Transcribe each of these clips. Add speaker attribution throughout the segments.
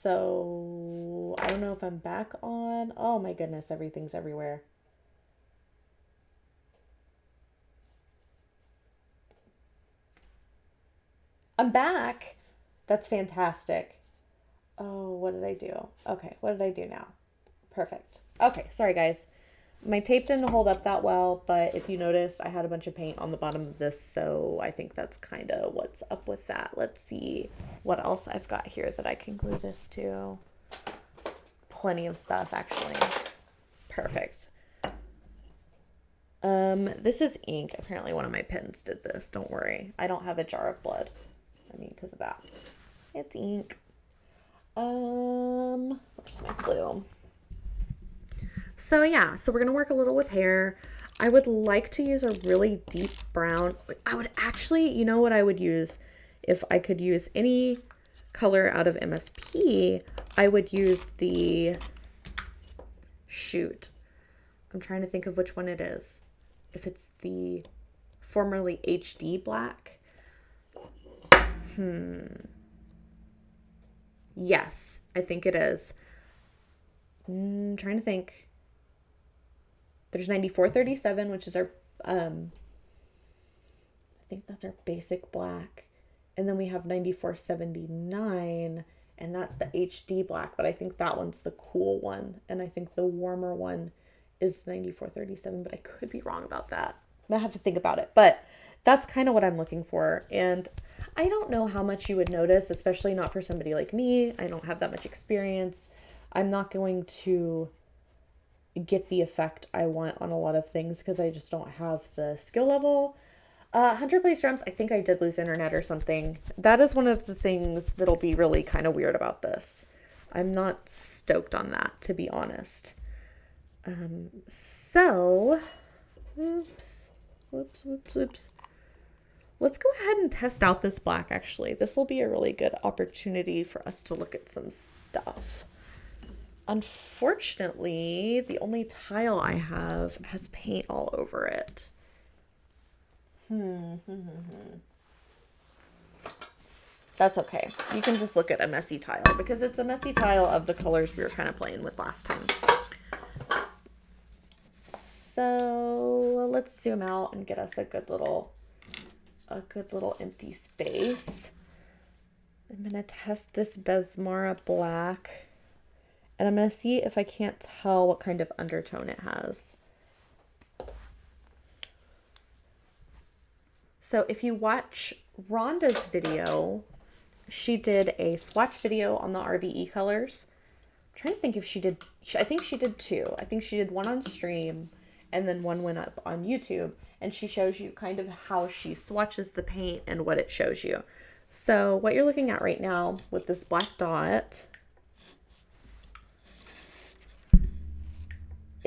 Speaker 1: So I don't know if I'm back on. Oh my goodness, everything's everywhere. I'm back. That's fantastic. Oh, what did I do? Okay, what did I do now? Perfect. Okay, sorry guys. My tape didn't hold up that well, but if you noticed, I had a bunch of paint on the bottom of this, so I think that's kind of what's up with that. Let's see what else I've got here that I can glue this to. Plenty of stuff, actually. Perfect. This is ink. Apparently one of my pens did this. Don't worry. I don't have a jar of blood. I mean, because of that. It's ink. Where's my glue? So yeah, so we're going to work a little with hair. I would like to use a really deep brown. I would actually, you know what I would use? If I could use any color out of MSP, I would use the, shoot, I'm trying to think of which one it is. If it's the formerly HD black. Yes, I think it is. Trying to think. There's 9437, which is our, I think that's our basic black. And then we have 9479, and that's the HD black, but I think that one's the cool one. And I think the warmer one is 9437, but I could be wrong about that. I have to think about it, but that's kind of what I'm looking for. And I don't know how much you would notice, especially not for somebody like me. I don't have that much experience. I'm not going to get the effect I want on a lot of things because I just don't have the skill level. 100 place drums, I think I did lose internet or something. That is one of the things that'll be really kind of weird about this. I'm not stoked on that, to be honest. So, oops. Let's go ahead and test out this black, actually. This will be a really good opportunity for us to look at some stuff. Unfortunately, the only tile I have has paint all over it. That's okay. You can just look at a messy tile because it's a messy tile of the colors we were kind of playing with last time. So let's zoom out and get us a good little empty space. I'm going to test this Besmara black. And I'm going to see if I can't tell what kind of undertone it has. So if you watch Rhonda's video, she did a swatch video on the RVE colors. I'm trying to think if she did, I think she did two. I think she did one on stream and then one went up on YouTube. And she shows you kind of how she swatches the paint and what it shows you. So what you're looking at right now with this black dot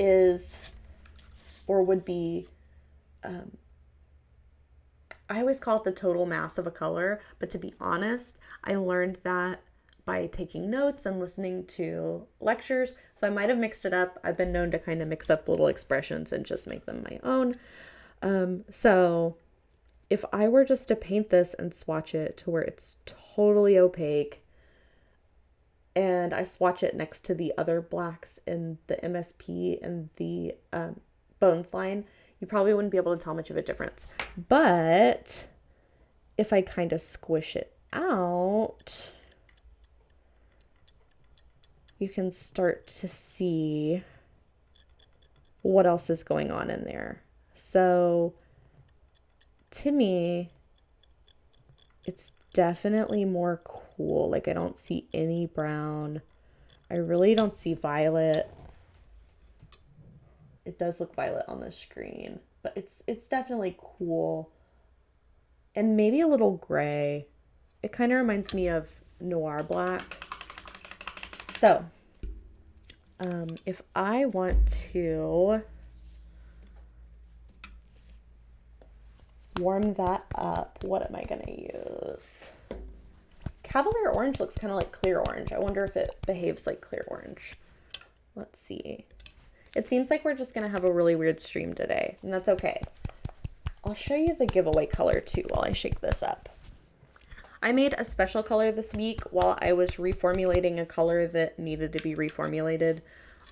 Speaker 1: is, or would be, I always call it the total mass of a color, but to be honest, I learned that by taking notes and listening to lectures. So I might have mixed it up. I've been known to kind of mix up little expressions and just make them my own. So if I were just to paint this and swatch it to where it's totally opaque, and I swatch it next to the other blacks in the MSP and the Bones line, you probably wouldn't be able to tell much of a difference. But if I kind of squish it out, you can start to see what else is going on in there. So to me, it's definitely more cool. Like I don't see any brown. I really don't see violet. It does look violet on the screen, but it's definitely cool. And maybe a little gray. It kind of reminds me of noir black. So, if I want to warm that up, what am I going to use? Cavalier orange looks kind of like clear orange. I wonder if it behaves like clear orange. Let's see. It seems like we're just going to have a really weird stream today, and that's okay. I'll show you the giveaway color too while I shake this up. I made a special color this week while I was reformulating a color that needed to be reformulated.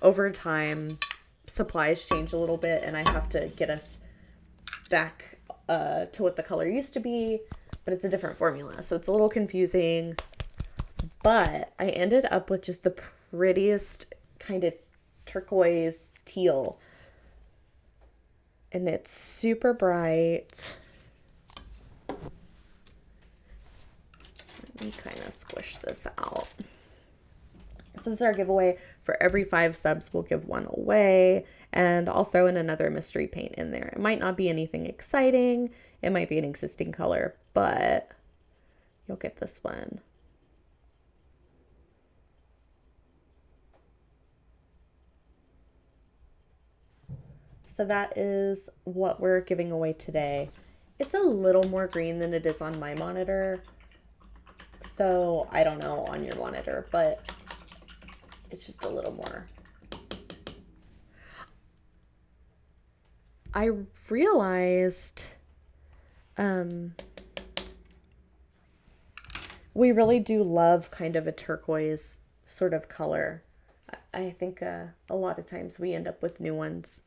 Speaker 1: Over time, supplies change a little bit, and I have to get us back to what the color used to be, but it's a different formula, so it's a little confusing. But I ended up with just the prettiest kind of turquoise teal, and it's super bright. Let me kind of squish this out. This is our giveaway. For every 5 subs, we'll give one away, and I'll throw in another mystery paint in there. It might not be anything exciting. It might be an existing color, but you'll get this one. So that is what we're giving away today. It's a little more green than it is on my monitor. So I don't know on your monitor, but it's just a little more. I realized we really do love kind of a turquoise sort of color. I think a lot of times we end up with new ones.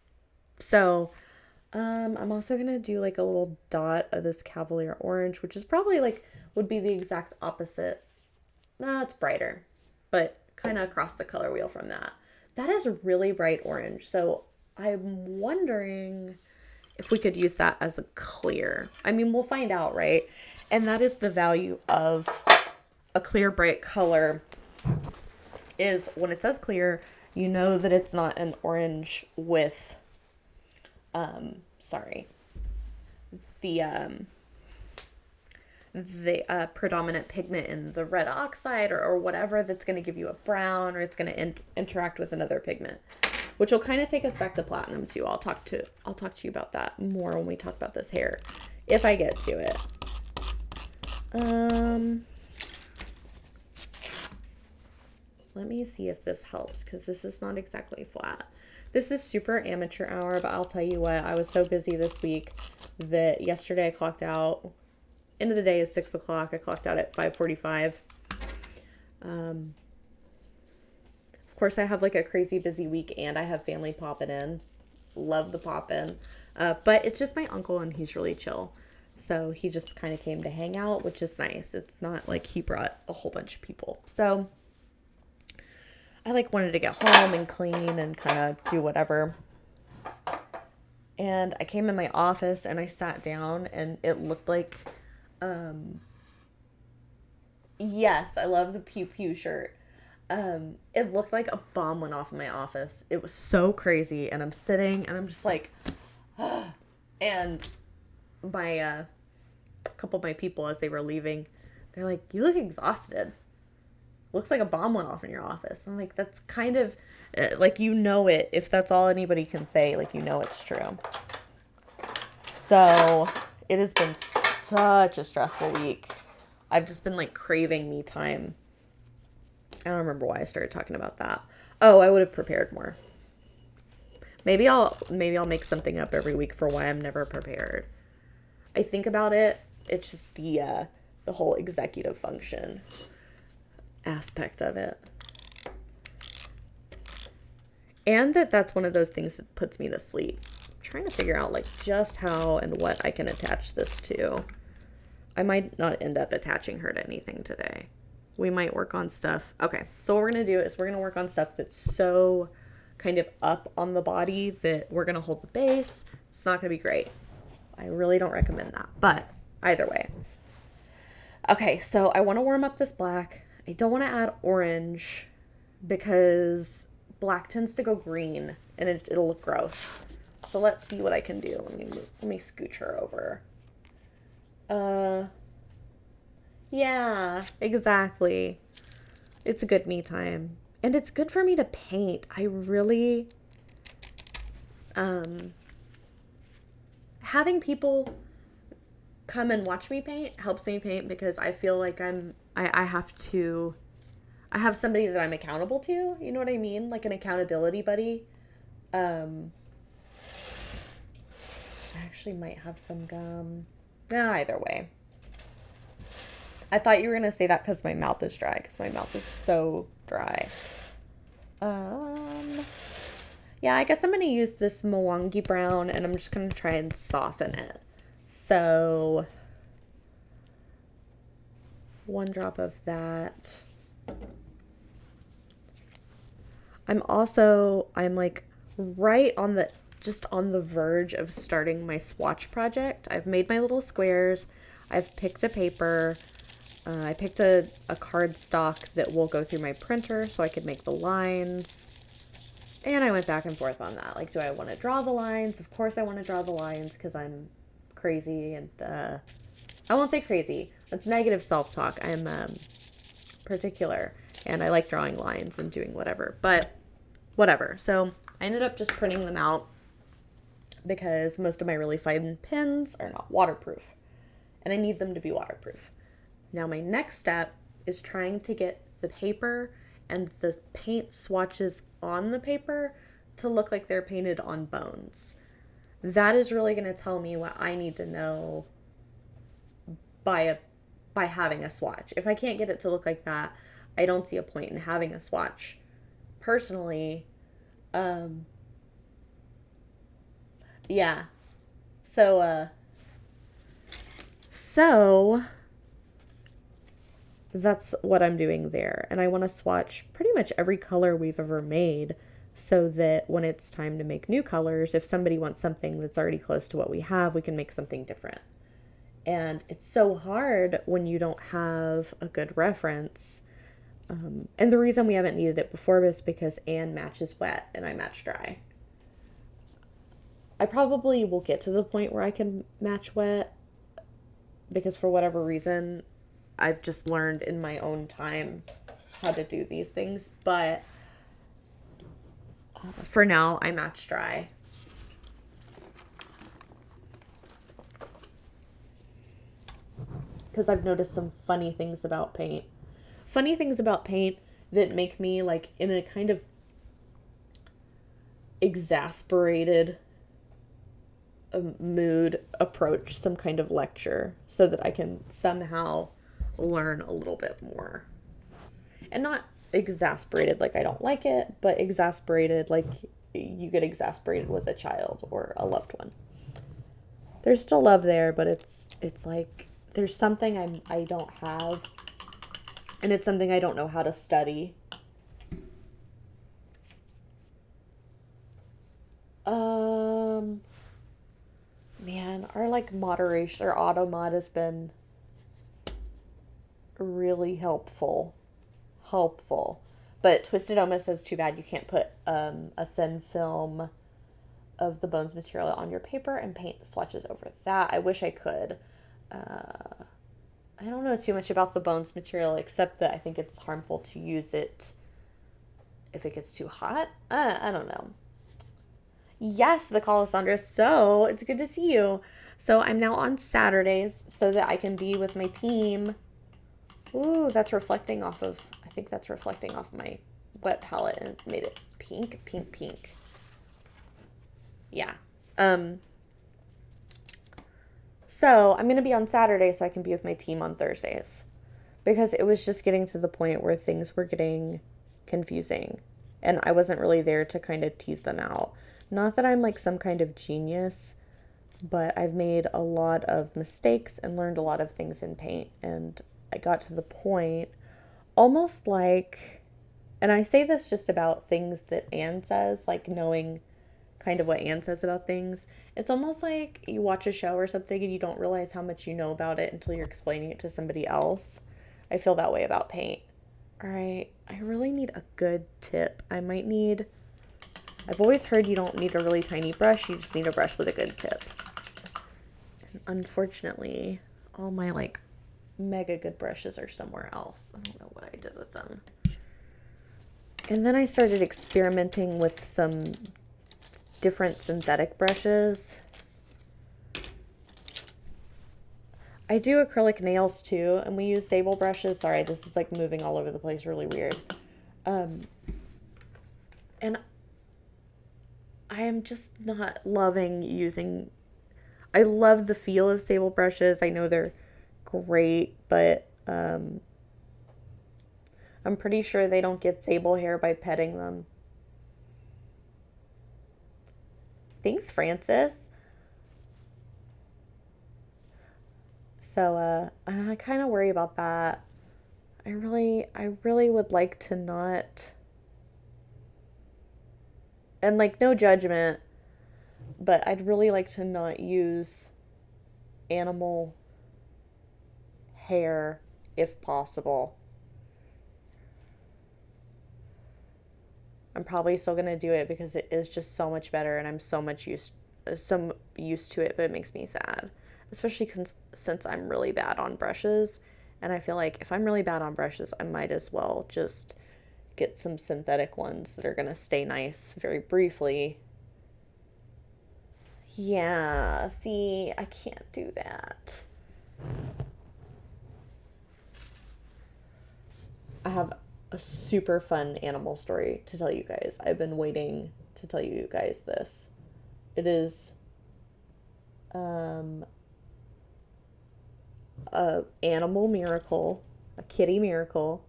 Speaker 1: So I'm also going to do like a little dot of this Cavalier orange, which is probably like, would be the exact opposite. It's brighter, but kind of across the color wheel from that. That is really bright orange. So I'm wondering if we could use that as a clear. I mean, we'll find out, right? And that is the value of a clear, bright color, is when it says clear, you know that it's not an orange with, the predominant pigment in the red oxide or whatever that's going to give you a brown, or it's going to interact with another pigment, which will kind of take us back to platinum too. I'll talk to you about that more when we talk about this hair, if I get to it. Let me see if this helps, because this is not exactly flat. This is super amateur hour, but I'll tell you what, I was so busy this week that yesterday I clocked out. End of the day is 6 o'clock. I clocked out at 5:45. Of course, I have like a crazy busy week, and I have family popping in. Love the pop in. But it's just my uncle, and he's really chill. So he just kind of came to hang out, which is nice. It's not like he brought a whole bunch of people. So I like wanted to get home and clean and kind of do whatever. And I came in my office and I sat down, and it looked like, yes, I love the Pugh shirt. It looked like a bomb went off in my office. It was so crazy. And I'm sitting and I'm just like, and my, a couple of my people, as they were leaving, they're like, "You look exhausted. Looks like a bomb went off in your office." I'm like, that's kind of like, you know it. If that's all anybody can say, like, you know it's true. So it has been such a stressful week. I've just been like craving me time. I don't remember why I started talking about that. Oh, I would have prepared more. Maybe I'll make something up every week for why I'm never prepared. I think about it. It's just the whole executive function aspect of it. And that's one of those things that puts me to sleep. I'm trying to figure out like just how and what I can attach this to. I might not end up attaching her to anything today. We might work on stuff. Okay, so what we're going to do is we're going to work on stuff that's so kind of up on the body that we're going to hold the base. It's not going to be great. I really don't recommend that, but either way. Okay, so I want to warm up this black. I don't want to add orange because black tends to go green and it'll look gross. So let's see what I can do. Let me scooch her over. Yeah, exactly. It's a good me time. And it's good for me to paint. I really, having people come and watch me paint helps me paint, because I feel like I have somebody that I'm accountable to. You know what I mean? Like an accountability buddy. I actually might have some gum. Either way. I thought you were going to say that because my mouth is dry, because my mouth is so dry. Yeah, I guess I'm going to use this Mwangi brown, and I'm just going to try and soften it. So, 1 drop of that. I'm like right on the, just on the verge of starting my swatch project. I've made my little squares. I've picked a paper. I picked a card stock that will go through my printer so I could make the lines. And I went back and forth on that. Like, do I want to draw the lines? Of course I want to draw the lines because I'm crazy and, I won't say crazy. That's negative self-talk. I'm, particular and I like drawing lines and doing whatever, but whatever. So I ended up just printing them out because most of my really fine pens are not waterproof and I need them to be waterproof. Now my next step is trying to get the paper and the paint swatches on the paper to look like they're painted on bones. That is really going to tell me what I need to know by having a swatch. If I can't get it to look like that, I don't see a point in having a swatch. Personally, yeah. So that's what I'm doing there. And I want to swatch pretty much every color we've ever made so that when it's time to make new colors, if somebody wants something that's already close to what we have, we can make something different. And it's so hard when you don't have a good reference. And the reason we haven't needed it before is because Anne matches wet and I match dry. I probably will get to the point where I can match wet because for whatever reason, I've just learned in my own time how to do these things. But for now, I match dry. Because I've noticed some funny things about paint. Funny things about paint that make me, like, in a kind of exasperated mood, approach some kind of lecture so that I can somehow learn a little bit more. And not exasperated like I don't like it, but exasperated like you get exasperated with a child or a loved one. There's still love there, but it's like there's something I don't have, and it's something I don't know how to study. Man, our like moderation or auto mod has been really helpful. But Twisted Oma says too bad you can't put a thin film of the bones material on your paper and paint the swatches over that. I wish I could. I don't know too much about the bones material except that I think it's harmful to use it if it gets too hot. I don't know. Yes, the Calasandra. So it's good to see you. So I'm now on Saturdays so that I can be with my team. Ooh, that's reflecting off of, I think that's reflecting off my wet palette and made it pink. Yeah. So I'm going to be on Saturday so I can be with my team on Thursdays because it was just getting to the point where things were getting confusing and I wasn't really there to kind of tease them out. Not that I'm like some kind of genius, but I've made a lot of mistakes and learned a lot of things in paint. And I got to the point almost like, and I say this just about things that Anne says, like knowing kind of what Anne says about things. It's almost like you watch a show or something and you don't realize how much you know about it until you're explaining it to somebody else. I feel that way about paint. All right, I really need a good tip. I've always heard you don't need a really tiny brush, you just need a brush with a good tip. And unfortunately, all my like mega good brushes are somewhere else. I don't know what I did with them. And then I started experimenting with some different synthetic brushes. I do acrylic nails too, and we use sable brushes. Sorry, this is like moving all over the place, really weird. And I am just not loving using, I love the feel of sable brushes. I know they're great, but Um, I'm pretty sure they don't get sable hair by petting them. Thanks, Francis. So, I kind of worry about that. I really would like to not, and like no judgment, but I'd really like to not use animal hair if possible. I'm probably still gonna do it because it is just so much better, and I'm so used to it, but it makes me sad, especially since I'm really bad on brushes, and I feel like if I'm really bad on brushes, I might as well just get some synthetic ones that are gonna stay nice very briefly. Yeah, see, I can't do that. I have a super fun animal story to tell you guys. I've been waiting to tell you guys this. It is um, a animal miracle, a kitty miracle.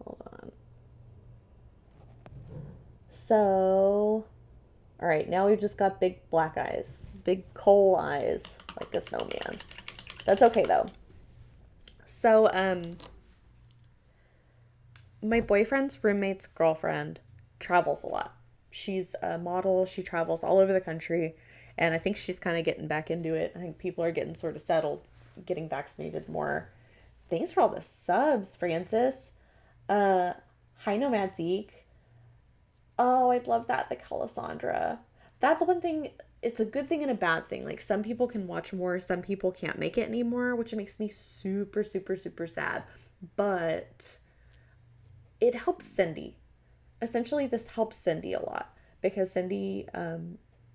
Speaker 1: Hold on. So, all right, now we've just got big black eyes, big coal eyes, like a snowman. That's okay though. So, my boyfriend's roommate's girlfriend travels a lot. She's a model, she travels all over the country, and I think she's kind of getting back into it. I think people are getting sort of settled, getting vaccinated more. Thanks for all the subs, Francis. Uh, Hi, Nomad Zeke. Oh, I'd love that, the Calasandra. That's one thing, it's a good thing and a bad thing. Like, some people can watch more, some people can't make it anymore, which makes me super, super, super sad. But it helps Cindy. Essentially, this helps Cindy a lot because Cindy,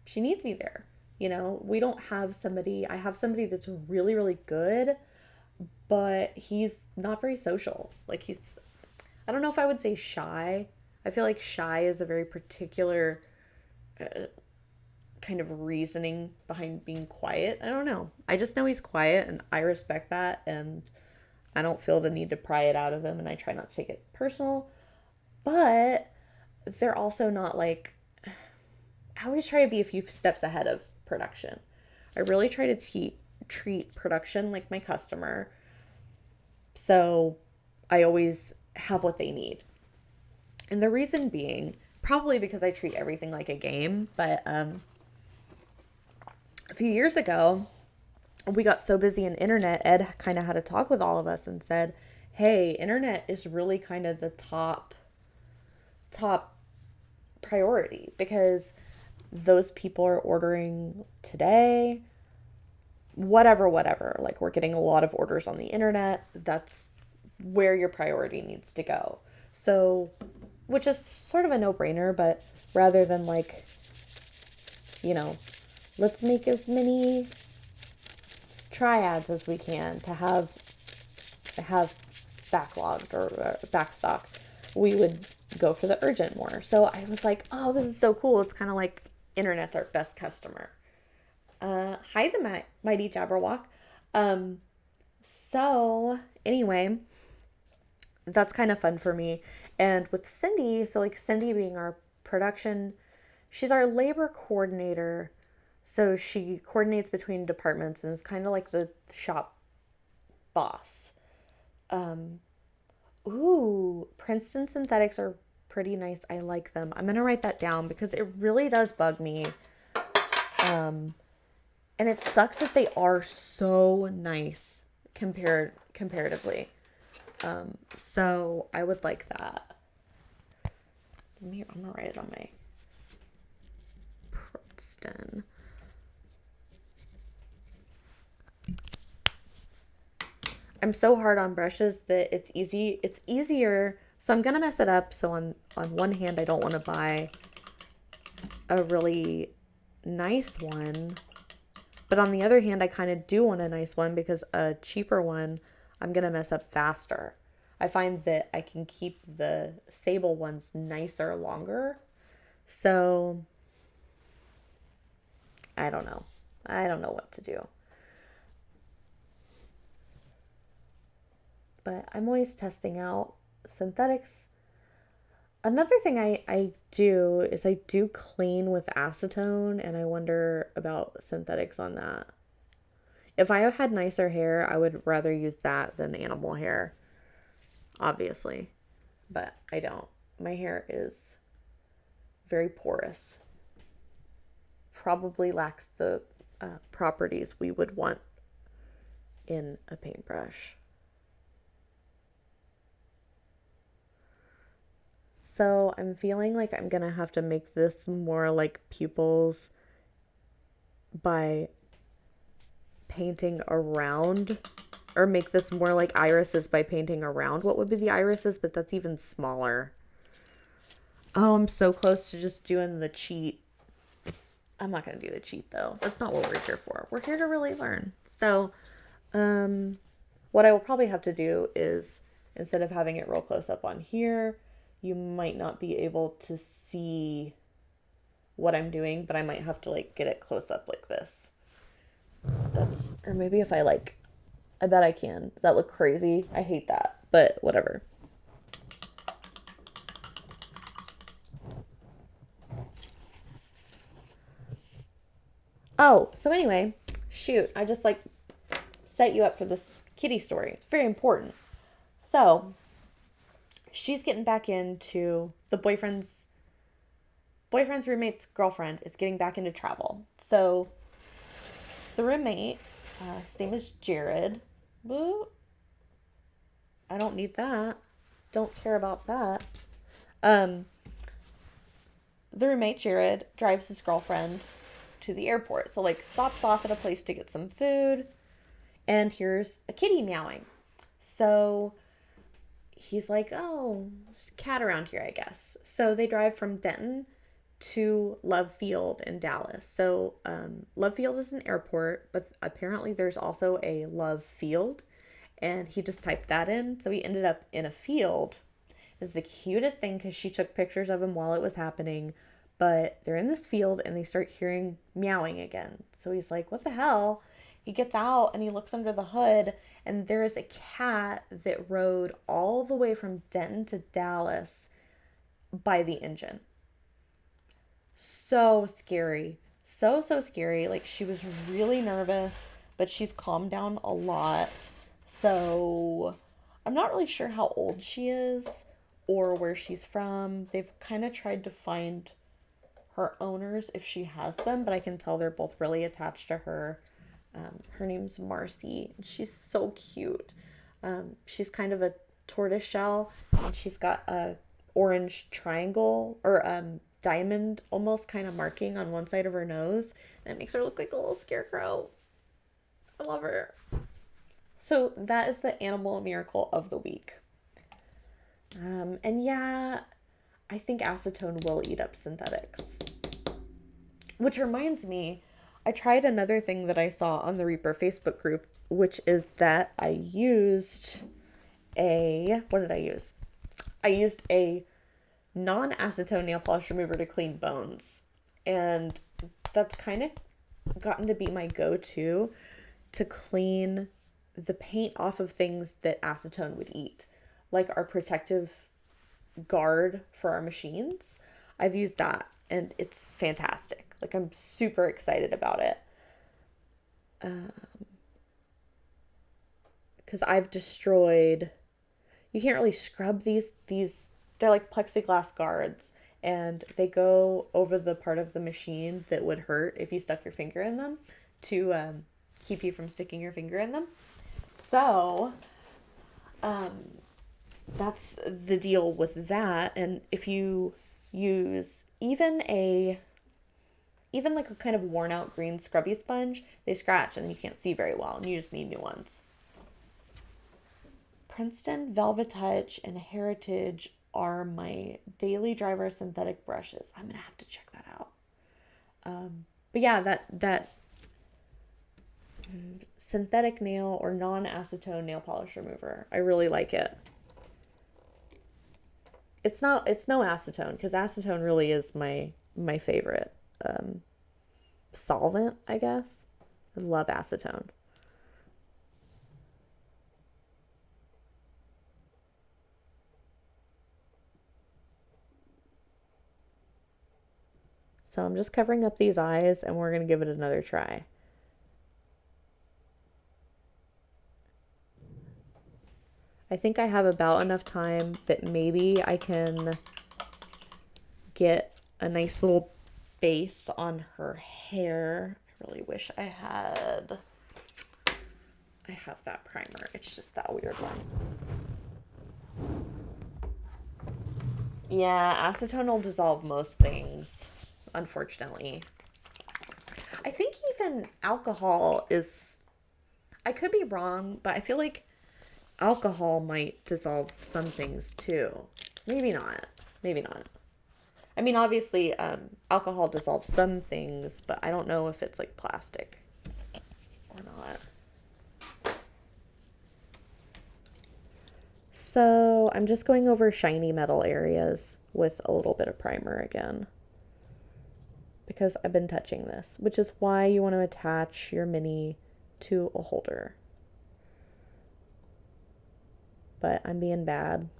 Speaker 1: she needs me there. You know, we don't have somebody, I have somebody that's really, really good, but he's not very social. Like, I don't know if I would say shy. I feel like shy is a very particular kind of reasoning behind being quiet. I don't know. I just know he's quiet and I respect that, and I don't feel the need to pry it out of him, and I try not to take it personal. But they're also not like, I always try to be a few steps ahead of production. I really try to treat production like my customer. So I always have what they need. And the reason being, probably because I treat everything like a game, but a few years ago, we got so busy in internet, Ed kind of had a talk with all of us and said, hey, internet is really kind of the top priority because those people are ordering today, whatever. Like, we're getting a lot of orders on the internet. That's where your priority needs to go. So, which is sort of a no-brainer, but rather than like, you know, let's make as many triads as we can to have backlogged or backstock, we would go for the urgent more. So I was like, oh, this is so cool. It's kind of like internet's our best customer. Hi, the mighty Jabberwock. So anyway, that's kind of fun for me. And with Cindy, so like Cindy being our production, she's our labor coordinator. So she coordinates between departments and is kind of like the shop boss. Um, Ooh, Princeton synthetics are pretty nice. I like them. I'm gonna write that down because it really does bug me. And it sucks that they are so nice comparatively. So I would like that. I'm gonna write it on my Princeton. I'm so hard on brushes that it's easy. It's easier. So I'm gonna mess it up. So on one hand, I don't want to buy a really nice one, but on the other hand, I kind of do want a nice one because a cheaper one, I'm gonna mess up faster. I find that I can keep the sable ones nicer longer. So I don't know. I don't know what to do. But I'm always testing out synthetics. Another thing I do is I do clean with acetone, and I wonder about synthetics on that. If I had nicer hair, I would rather use that than animal hair, obviously. But I don't. My hair is very porous. Probably lacks the properties we would want in a paintbrush. So I'm feeling like I'm gonna have to make this more like pupils by painting around, or make this more like irises by painting around what would be the irises, but that's even smaller. Oh, I'm so close to just doing the cheat. I'm not gonna do the cheat though. That's not what we're here for. We're here to really learn. So, what I will probably have to do is, instead of having it real close up on here, you might not be able to see what I'm doing, but I might have to like get it close up like this. Or maybe if I like, I bet I can. Does that look crazy? I hate that, but whatever. Oh, so anyway, shoot, I just like set you up for this kitty story. It's very important. So, she's getting back into the boyfriend's roommate's girlfriend is getting back into travel. So the roommate, his name is Jared. Boo. I don't need that. Don't care about that. The roommate, Jared, drives his girlfriend to the airport. So like stops off at a place to get some food and hears a kitty meowing. So he's like, oh, there's a cat around here, I guess. So they drive from Denton to Love Field in Dallas. So Love Field is an airport, but apparently there's also a Love Field, and he just typed that in. So he ended up in a field. It was the cutest thing because she took pictures of him while it was happening, but they're in this field and they start hearing meowing again. So he's like, what the hell? He gets out and he looks under the hood, and there is a cat that rode all the way from Denton to Dallas by the engine. So scary. So scary. Like, she was really nervous, but she's calmed down a lot. So I'm not really sure how old she is or where she's from. They've kind of tried to find her owners if she has them, but I can tell they're both really attached to her. Her name's Marcy. She's so cute. She's kind of a tortoise shell, and she's got a orange triangle or diamond almost kind of marking on one side of her nose. And it makes her look like a little scarecrow. I love her. So that is the animal miracle of the week. And yeah, I think acetone will eat up synthetics. Which reminds me, I tried another thing that I saw on the Reaper Facebook group, which is that I used what did I use? I used a non-acetone nail polish remover to clean bones. And that's kind of gotten to be my go-to to clean the paint off of things that acetone would eat. Like our protective guard for our machines. I've used that and it's fantastic. Like, I'm super excited about it. Because I've destroyed, you can't really scrub these, they're like plexiglass guards, and they go over the part of the machine that would hurt if you stuck your finger in them to keep you from sticking your finger in them. So, that's the deal with that. And if you use even like a kind of worn out green scrubby sponge, they scratch and you can't see very well and you just need new ones. Princeton, Velvet Touch, and Heritage are my daily driver synthetic brushes. I'm gonna have to check that out. But yeah, that synthetic nail or non-acetone nail polish remover, I really like it. It's no acetone, because acetone really is my favorite solvent, I guess. I love acetone. So I'm just covering up these eyes and we're going to give it another try. I think I have about enough time that maybe I can get a nice little base on her hair. I really wish I had... I have that primer. It's just that weird one. Yeah, acetone will dissolve most things, unfortunately. I think even alcohol is... I could be wrong, but I feel like alcohol might dissolve some things too. Maybe not. Maybe not. I mean, obviously, alcohol dissolves some things, but I don't know if it's like plastic or not. So I'm just going over shiny metal areas with a little bit of primer again, because I've been touching this, which is why you want to attach your mini to a holder. But I'm being bad.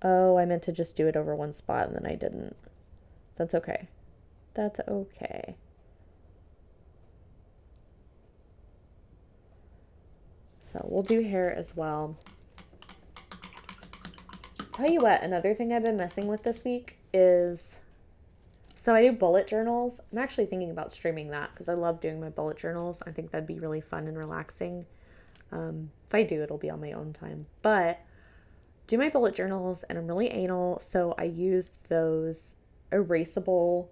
Speaker 1: Oh, I meant to just do it over one spot and then I didn't. That's okay. That's okay. So we'll do hair as well. Tell you what, another thing I've been messing with this week is, so I do bullet journals. I'm actually thinking about streaming that because I love doing my bullet journals. I think that'd be really fun and relaxing. If I do, it'll be on my own time. But do my bullet journals and I'm really anal, so I use those erasable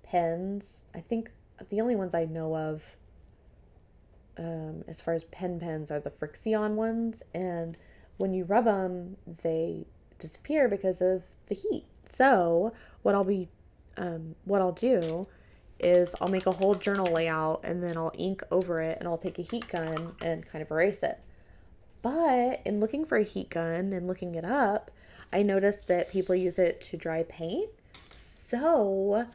Speaker 1: pens. I think the only ones I know of as far as pens are the Frixion ones, and when you rub them they disappear because of the heat. So what I'll do is I'll make a whole journal layout and then I'll ink over it and I'll take a heat gun and kind of erase it. But in looking for a heat gun and looking it up, I noticed that people use it to dry paint. So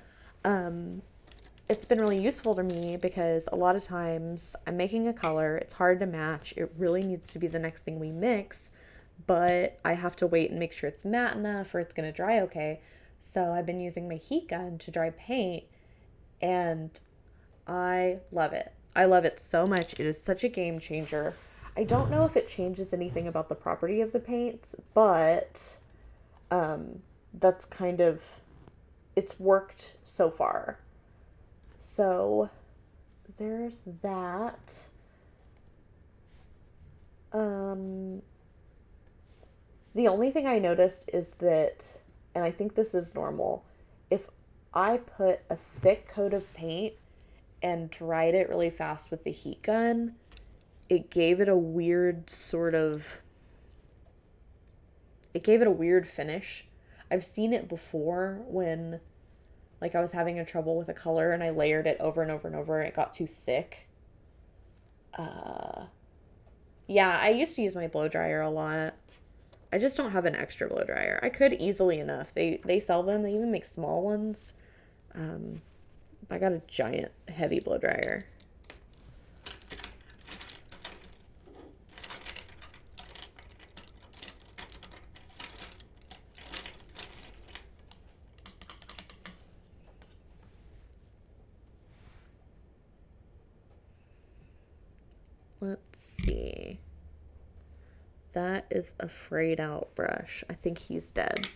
Speaker 1: it's been really useful to me because a lot of times I'm making a color, it's hard to match, it really needs to be the next thing we mix, but I have to wait and make sure it's matte enough or it's going to dry okay. So I've been using my heat gun to dry paint and I love it. I love it so much. It is such a game changer. I don't know if it changes anything about the property of the paints, but that's kind of, it's worked so far. So there's that. The only thing I noticed is that, and I think this is normal, if I put a thick coat of paint and dried it really fast with the heat gun, it gave it a weird finish. I've seen it before when like I was having a trouble with a color and I layered it over and over and over and it got too thick. Yeah, I used to use my blow dryer a lot. I just don't have an extra blow dryer. I could easily enough. They sell them. They even make small ones. I got a giant heavy blow dryer. Let's see. That is a frayed out brush. I think he's dead.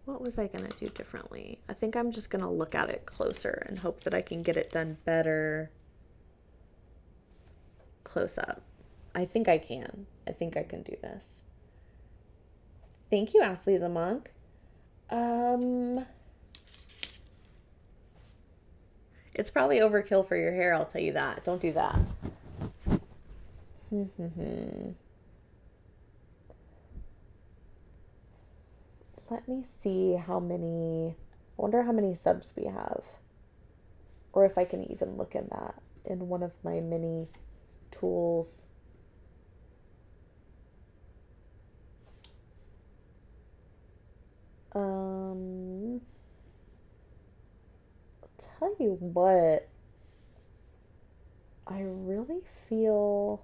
Speaker 1: What was I going to do differently? I think I'm just going to look at it closer and hope that I can get it done better close up. I think I can. I think I can do this. Thank you, Ashley the Monk. It's probably overkill for your hair, I'll tell you that. Don't do that. Let me see how many... I wonder how many subs we have. Or if I can even look in that in one of my mini tools. I'll tell you what. I really feel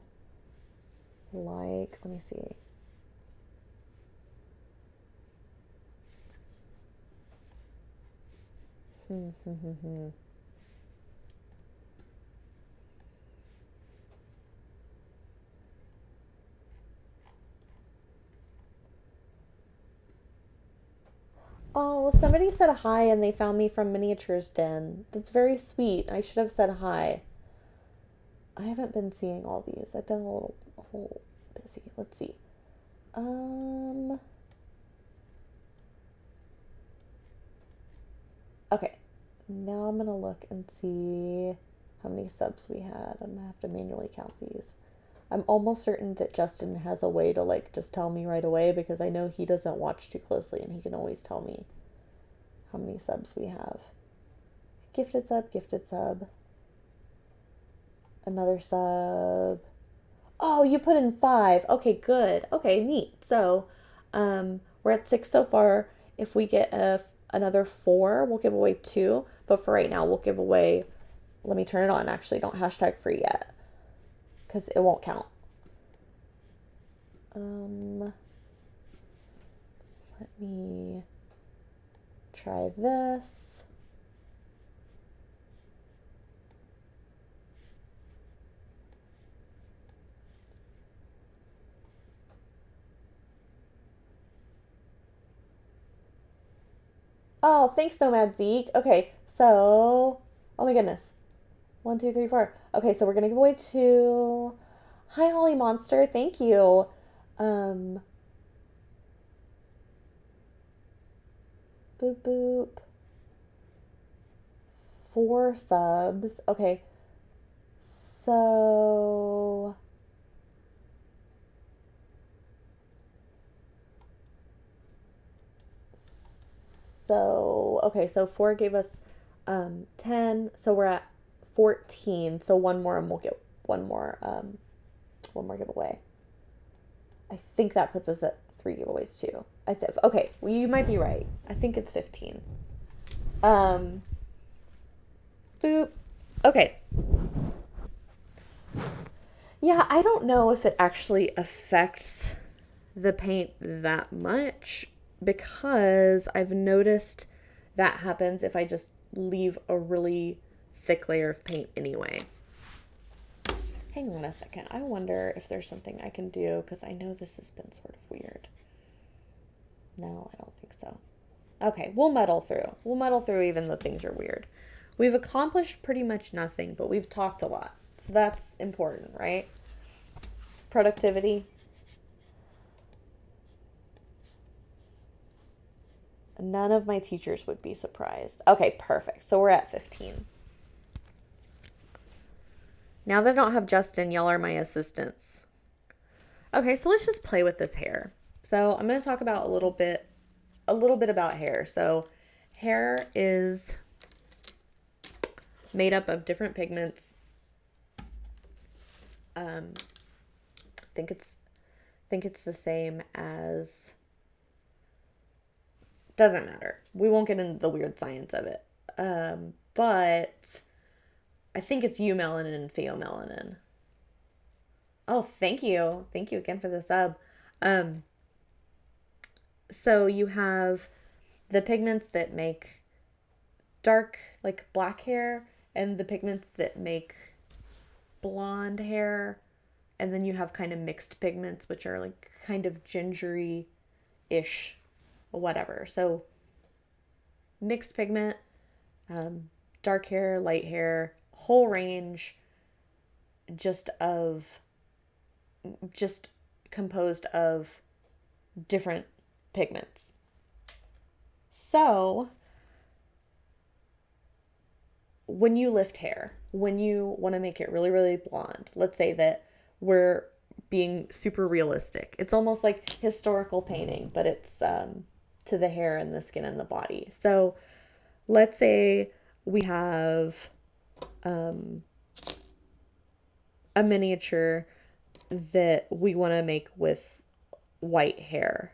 Speaker 1: Like, let me see. Oh, somebody said hi and they found me from Miniatures Den. That's very sweet. I should have said hi. I haven't been seeing all these. I've been a little busy. Let's see. Okay. Now I'm gonna look and see how many subs we had. I'm gonna have to manually count these. I'm almost certain that Justin has a way to like just tell me right away because I know he doesn't watch too closely and he can always tell me how many subs we have. Gifted sub, gifted sub. Another sub. Oh, you put in 5. Okay, good. Okay, neat. So, we're at 6 so far. If we get another 4, we'll give away 2. But for right now, we'll give away. Let me turn it on. Actually, don't hashtag free yet, because it won't count. Let me try this. Oh, thanks, Nomad Zeke. Okay, so, oh my goodness. 1, 2, 3, 4. Okay, so we're gonna give away 2. Hi, Holly Monster. Thank you. Um, boop boop. 4 subs. Okay, so okay, so 4 gave us 10, so we're at 14. So one more and we'll get one more giveaway. I think that puts us at 3 giveaways too. Okay, well, you might be right. I think it's 15. Boop. Okay. Yeah, I don't know if it actually affects the paint that much because I've noticed that happens if I just leave a really thick layer of paint anyway. Hang on a second. I wonder if there's something I can do because I know this has been sort of weird. No, I don't think so. Okay, we'll muddle through. We'll muddle through even though things are weird. We've accomplished pretty much nothing, but we've talked a lot. So that's important, right? Productivity. None of my teachers would be surprised. Okay, perfect. So we're at 15. Now that I don't have Justin, y'all are my assistants. Okay, so let's just play with this hair. So I'm going to talk about a little bit about hair. So hair is made up of different pigments. Think it's the same as. Doesn't matter. We won't get into the weird science of it. But I think it's eumelanin and pheomelanin. Oh, thank you. Thank you again for the sub. So you have the pigments that make dark, like black hair, and the pigments that make blonde hair. And then you have kind of mixed pigments, which are like kind of gingery-ish, whatever. So mixed pigment, dark hair, light hair, whole range, just composed of different pigments. So when you lift hair, when you want to make it really, really blonde, let's say that we're being super realistic. It's almost like historical painting, but it's to the hair and the skin and the body. So let's say we have a miniature that we want to make with white hair.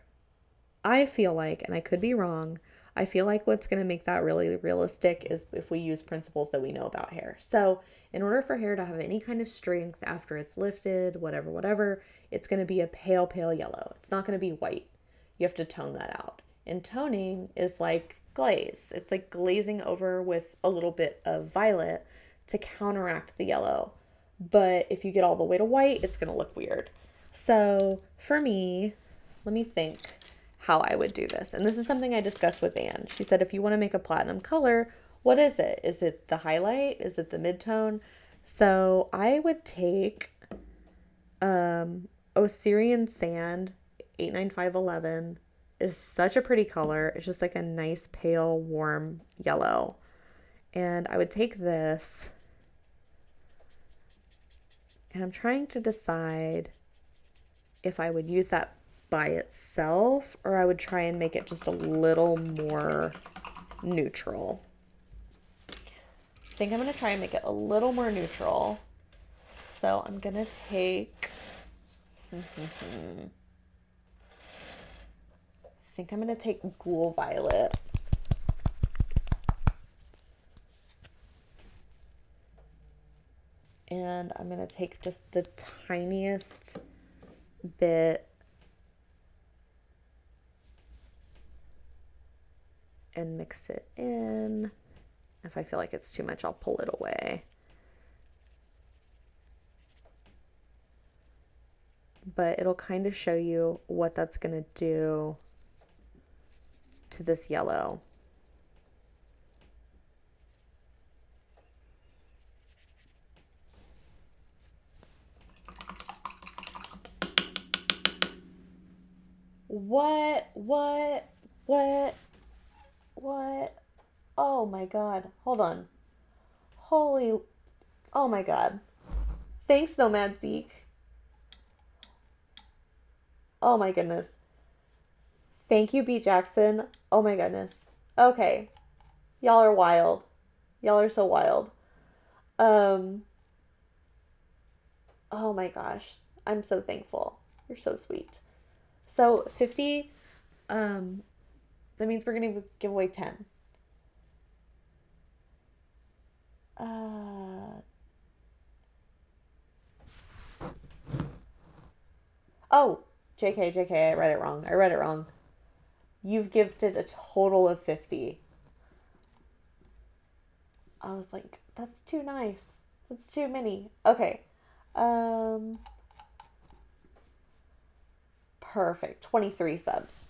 Speaker 1: I feel like, and I could be wrong, I feel like what's going to make that really realistic is if we use principles that we know about hair. So in order for hair to have any kind of strength after it's lifted, whatever, it's going to be a pale, pale yellow. It's not going to be white. You have to tone that out. And toning is like glaze. It's like glazing over with a little bit of violet to counteract the yellow. But if you get all the way to white, it's going to look weird. So for me, let me think how I would do this. And this is something I discussed with Anne. She said, if you want to make a platinum color, what is it? Is it the highlight? Is it the mid-tone? So I would take Osirian Sand 89511 is such a pretty color. It's just like a nice pale warm yellow. And I would take this, and I'm trying to decide if I would use that by itself or I would try and make it just a little more neutral. I think I'm going to try and make it a little more neutral. So I'm going to take I think I'm going to take Ghoul Violet. And I'm going to take just the tiniest bit and mix it in. If I feel like it's too much, I'll pull it away. But it'll kind of show you what that's going to do to this yellow. What? Oh my God. Hold on. Oh my God. Thanks, Nomad Zeke. Oh my goodness. Thank you, B. Jackson. Oh my goodness. Okay. Y'all are wild. Y'all are so wild. Oh my gosh. I'm so thankful. You're so sweet. So 50, that means we're going to give away 10. Oh, JK, I read it wrong. You've gifted a total of 50. I was like, that's too nice. That's too many. Okay. Perfect. 23 subs.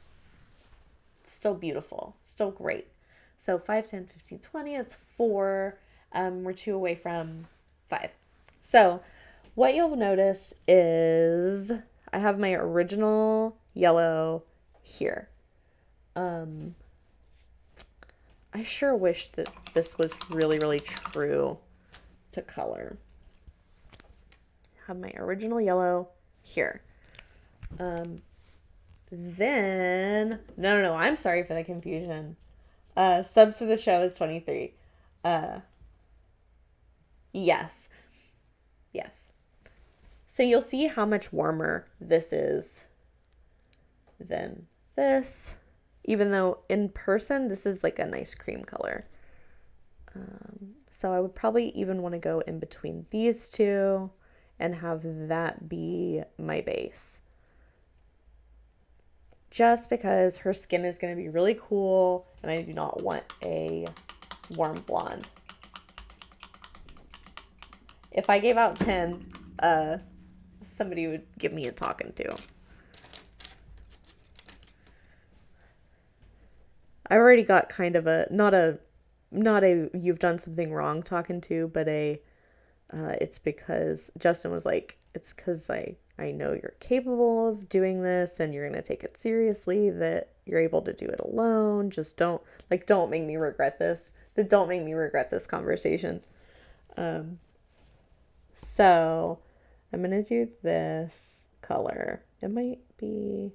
Speaker 1: Still beautiful. Still great. So 5, 10, 15, 20. That's 4. We're 2 away from 5. So what you'll notice is I have my original yellow here. I sure wish that this was really, really true to color. I have my original yellow here. Then, no, I'm sorry for the confusion. Subs for the show is 23. Yes. So you'll see how much warmer this is than this. Even though in person, this is like a nice cream color. So I would probably even want to go in between these two and have that be my base. Just because her skin is going to be really cool and I do not want a warm blonde. If I gave out 10, somebody would give me a talking to. I already got kind of a, not a you've done something wrong talking to, but it's because Justin was like, it's because I know you're capable of doing this and you're going to take it seriously, that you're able to do it alone. Just don't make me regret this. Don't make me regret this conversation. So I'm going to do this color. It might be,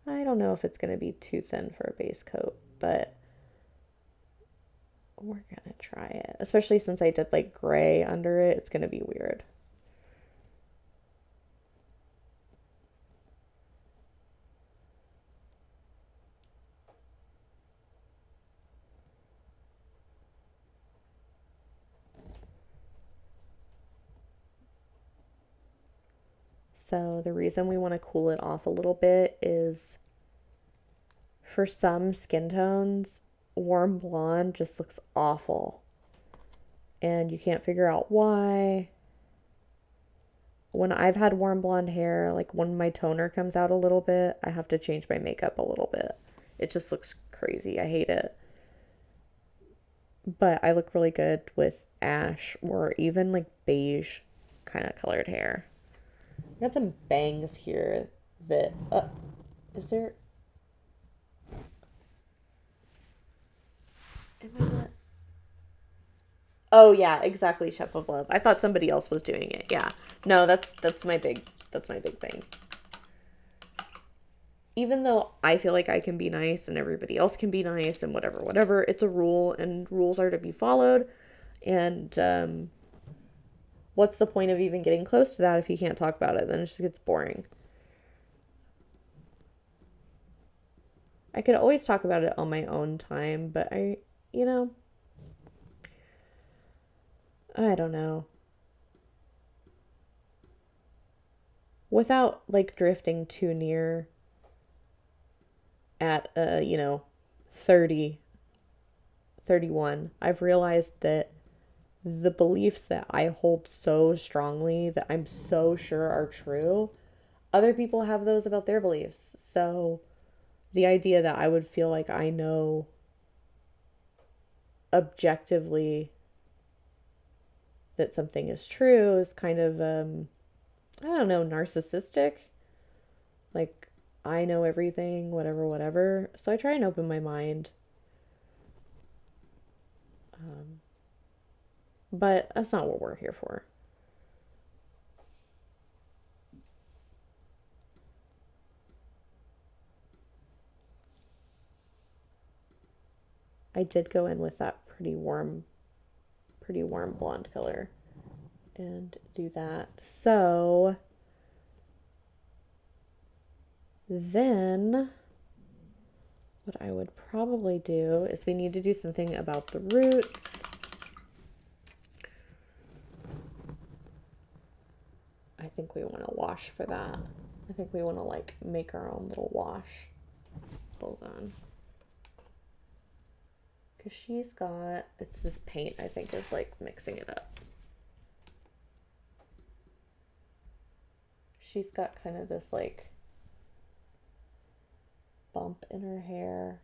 Speaker 1: I don't know if it's going to be too thin for a base coat, but we're going to try it. Especially since I did like gray under it, it's going to be weird. So the reason we want to cool it off a little bit is for some skin tones, warm blonde just looks awful. And you can't figure out why. When I've had warm blonde hair, like when my toner comes out a little bit, I have to change my makeup a little bit. It just looks crazy. I hate it. But I look really good with ash or even like beige kind of colored hair. I got some bangs here that, is there, am I not? Oh yeah, exactly, Chef of Love. I thought somebody else was doing it. Yeah. No, that's my big thing. Even though I feel like I can be nice and everybody else can be nice and whatever, it's a rule and rules are to be followed. And what's the point of even getting close to that if you can't talk about it? Then it just gets boring. I could always talk about it on my own time, but I don't know. Without like drifting too near at 30, 31, I've realized that the beliefs that I hold so strongly that I'm so sure are true, other people have those about their beliefs. So the idea that I would feel like I know objectively that something is true is kind of I don't know, narcissistic. Like I know everything, whatever. So I try and open my mind. But that's not what we're here for. I did go in with that pretty warm blonde color and do that. So then what I would probably do is we need to do something about the roots. I think we want to wash for that. I think we want to like make our own little wash. Hold on. Because she's got, it's this paint I think is like mixing it up. She's got kind of this like bump in her hair.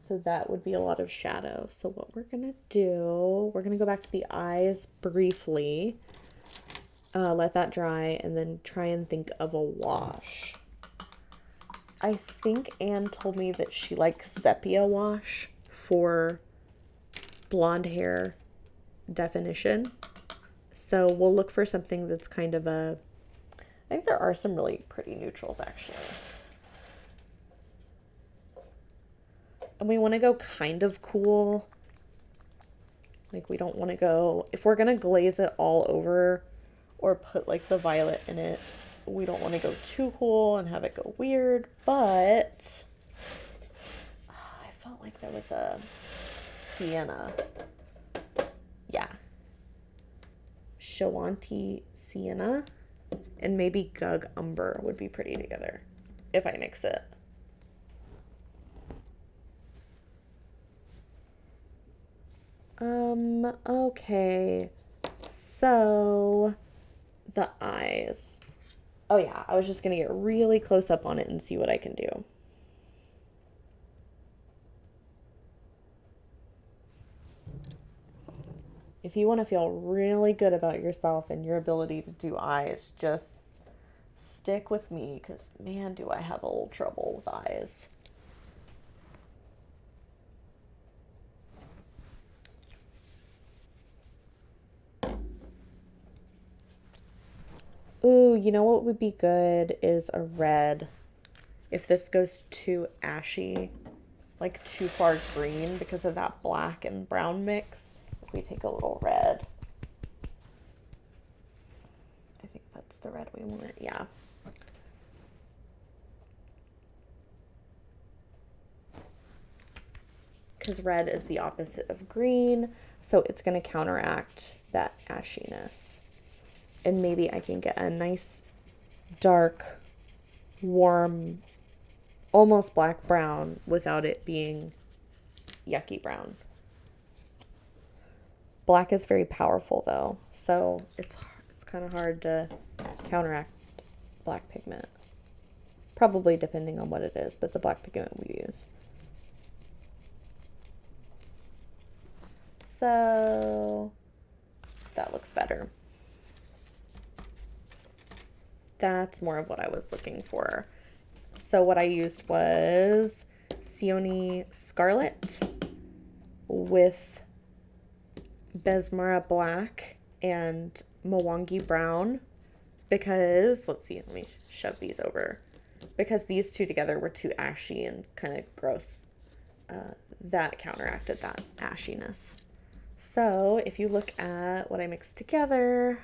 Speaker 1: So that would be a lot of shadow. So what we're going to do, we're going to go back to the eyes briefly. Let that dry and then try and think of a wash. I think Anne told me that she likes sepia wash for blonde hair definition. So we'll look for something that's kind of a, I think there are some really pretty neutrals actually. And we want to go kind of cool. Like we don't want to go, if we're going to glaze it all over or put like the violet in it, we don't want to go too cool and have it go weird, but I felt like there was a sienna. Yeah. Shawanti sienna and maybe Gug umber would be pretty together if I mix it. Okay. So the eyes. Oh yeah, I was just going to get really close up on it and see what I can do. If you want to feel really good about yourself and your ability to do eyes, just stick with me because man, do I have a little trouble with eyes. Ooh, you know what would be good is a red. If this goes too ashy, like too far green because of that black and brown mix, if we take a little red. I think that's the red we want. Yeah. Because red is the opposite of green, so it's going to counteract that ashiness. And maybe I can get a nice dark, warm, almost black brown without it being yucky brown. Black is very powerful though, so it's kind of hard to counteract black pigment. Probably depending on what it is, but it's a black pigment we use. So that looks better. That's more of what I was looking for. So what I used was Sioni Scarlet with Besmara Black and Mwangi Brown because, let's see, let me shove these over. Because these two together were too ashy and kind of gross. That counteracted that ashiness. So if you look at what I mixed together,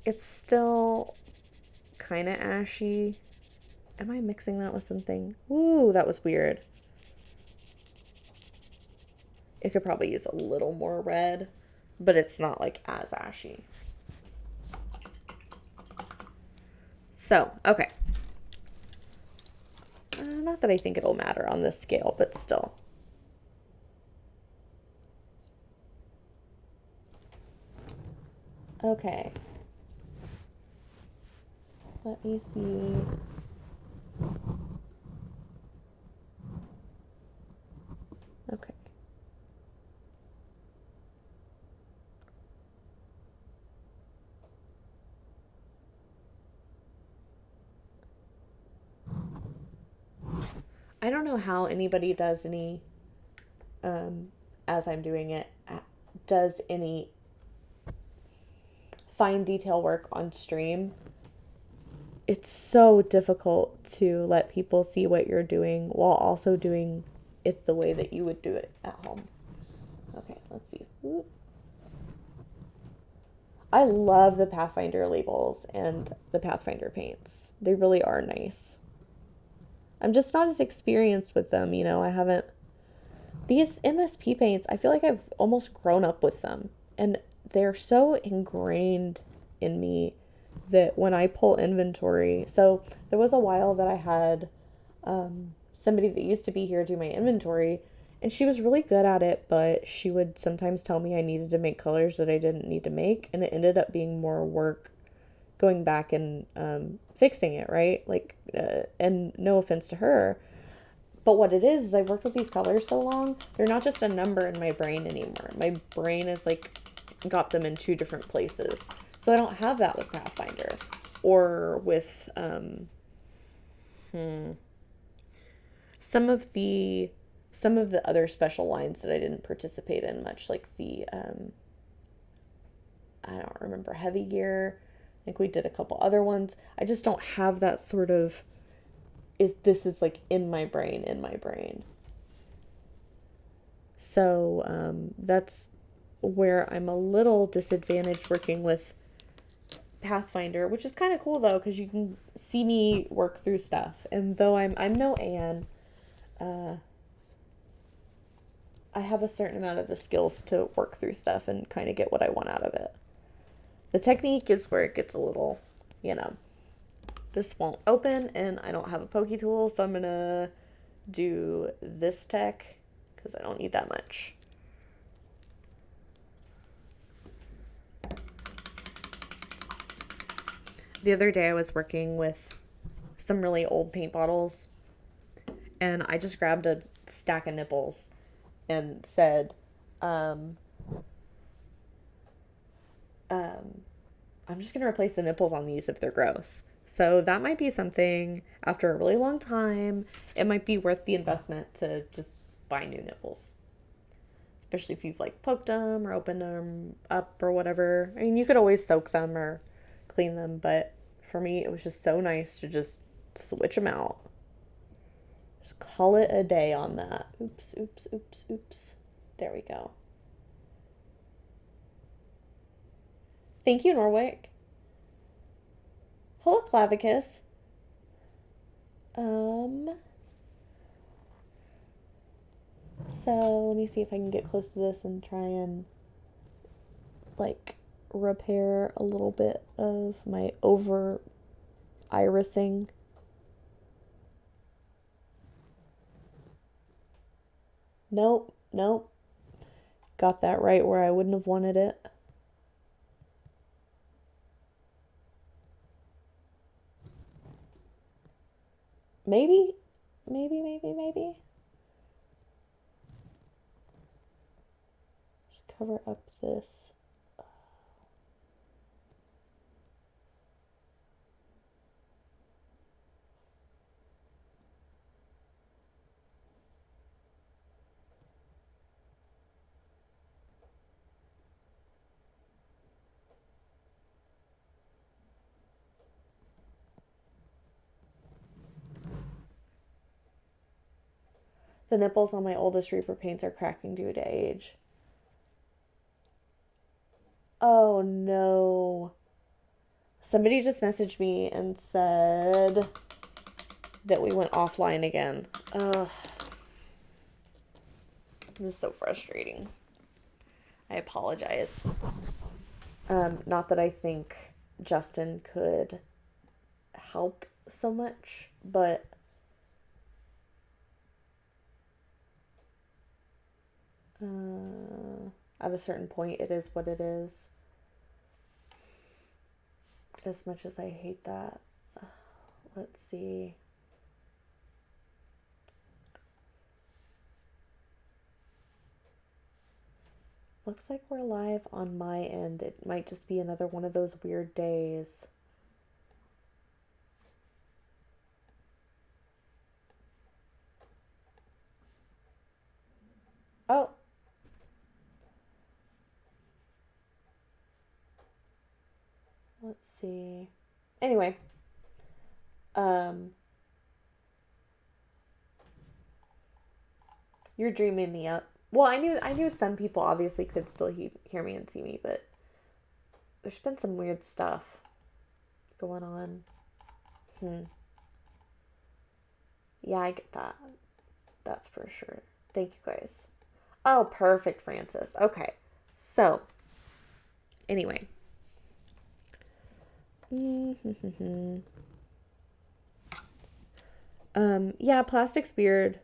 Speaker 1: it's still kind of ashy. Am I mixing that with something? Ooh, that was weird. It could probably use a little more red, but it's not like as ashy. So, okay. Not that I think it'll matter on this scale, but still. Okay. Let me see. Okay. I don't know how anybody does any, as I'm doing it, does any fine detail work on stream. It's so difficult to let people see what you're doing while also doing it the way that you would do it at home. Okay, let's see. Ooh. I love the Pathfinder labels and the Pathfinder paints. They really are nice. I'm just not as experienced with them, you know. I haven't. These MSP paints, I feel like I've almost grown up with them. And they're so ingrained in me that when I pull inventory, so there was a while that I had somebody that used to be here do my inventory, and she was really good at it, but she would sometimes tell me I needed to make colors that I didn't need to make, and it ended up being more work going back and fixing it, right? Like, and no offense to her, but what it is I've worked with these colors so long, they're not just a number in my brain anymore. My brain is like got them in two different places. So I don't have that with Pathfinder or with some of the other special lines that I didn't participate in much, like the I don't remember, Heavy Gear. I think we did a couple other ones. I just don't have that sort of this is like in my brain. So that's where I'm a little disadvantaged working with Pathfinder, which is kind of cool though, because you can see me work through stuff. And though I'm no Anne, I have a certain amount of the skills to work through stuff and kind of get what I want out of it. The technique is where it gets a little, you know, this won't open and I don't have a pokey tool, so I'm gonna do this tech because I don't need that much. The other day I was working with some really old paint bottles and I just grabbed a stack of nipples and said, I'm just going to replace the nipples on these if they're gross. So that might be something after a really long time. It might be worth the investment to just buy new nipples. Especially if you've like poked them or opened them up or whatever. I mean, you could always soak them or clean them, but for me, it was just so nice to just switch them out. Just call it a day on that. Oops. There we go. Thank you, Norwick. Hello, Clavicus. So let me see if I can get close to this and try and like repair a little bit of my over irising. Nope, nope. Got that right where I wouldn't have wanted it. Maybe. Just cover up this. The nipples on my oldest Reaper paints are cracking due to age. Oh no. Somebody just messaged me and said that we went offline again. Ugh. This is so frustrating. I apologize. Not that I think Justin could help so much, but at a certain point, it is what it is. As much as I hate that. Let's see. Looks like we're live on my end. It might just be another one of those weird days. Oh. Let's see. Anyway. You're dreaming me up. Well, I knew some people obviously could still hear me and see me, but there's been some weird stuff going on. Yeah, I get that. That's for sure. Thank you guys. Oh, perfect, Francis. Okay. So, anyway. Yeah, plastic's weird.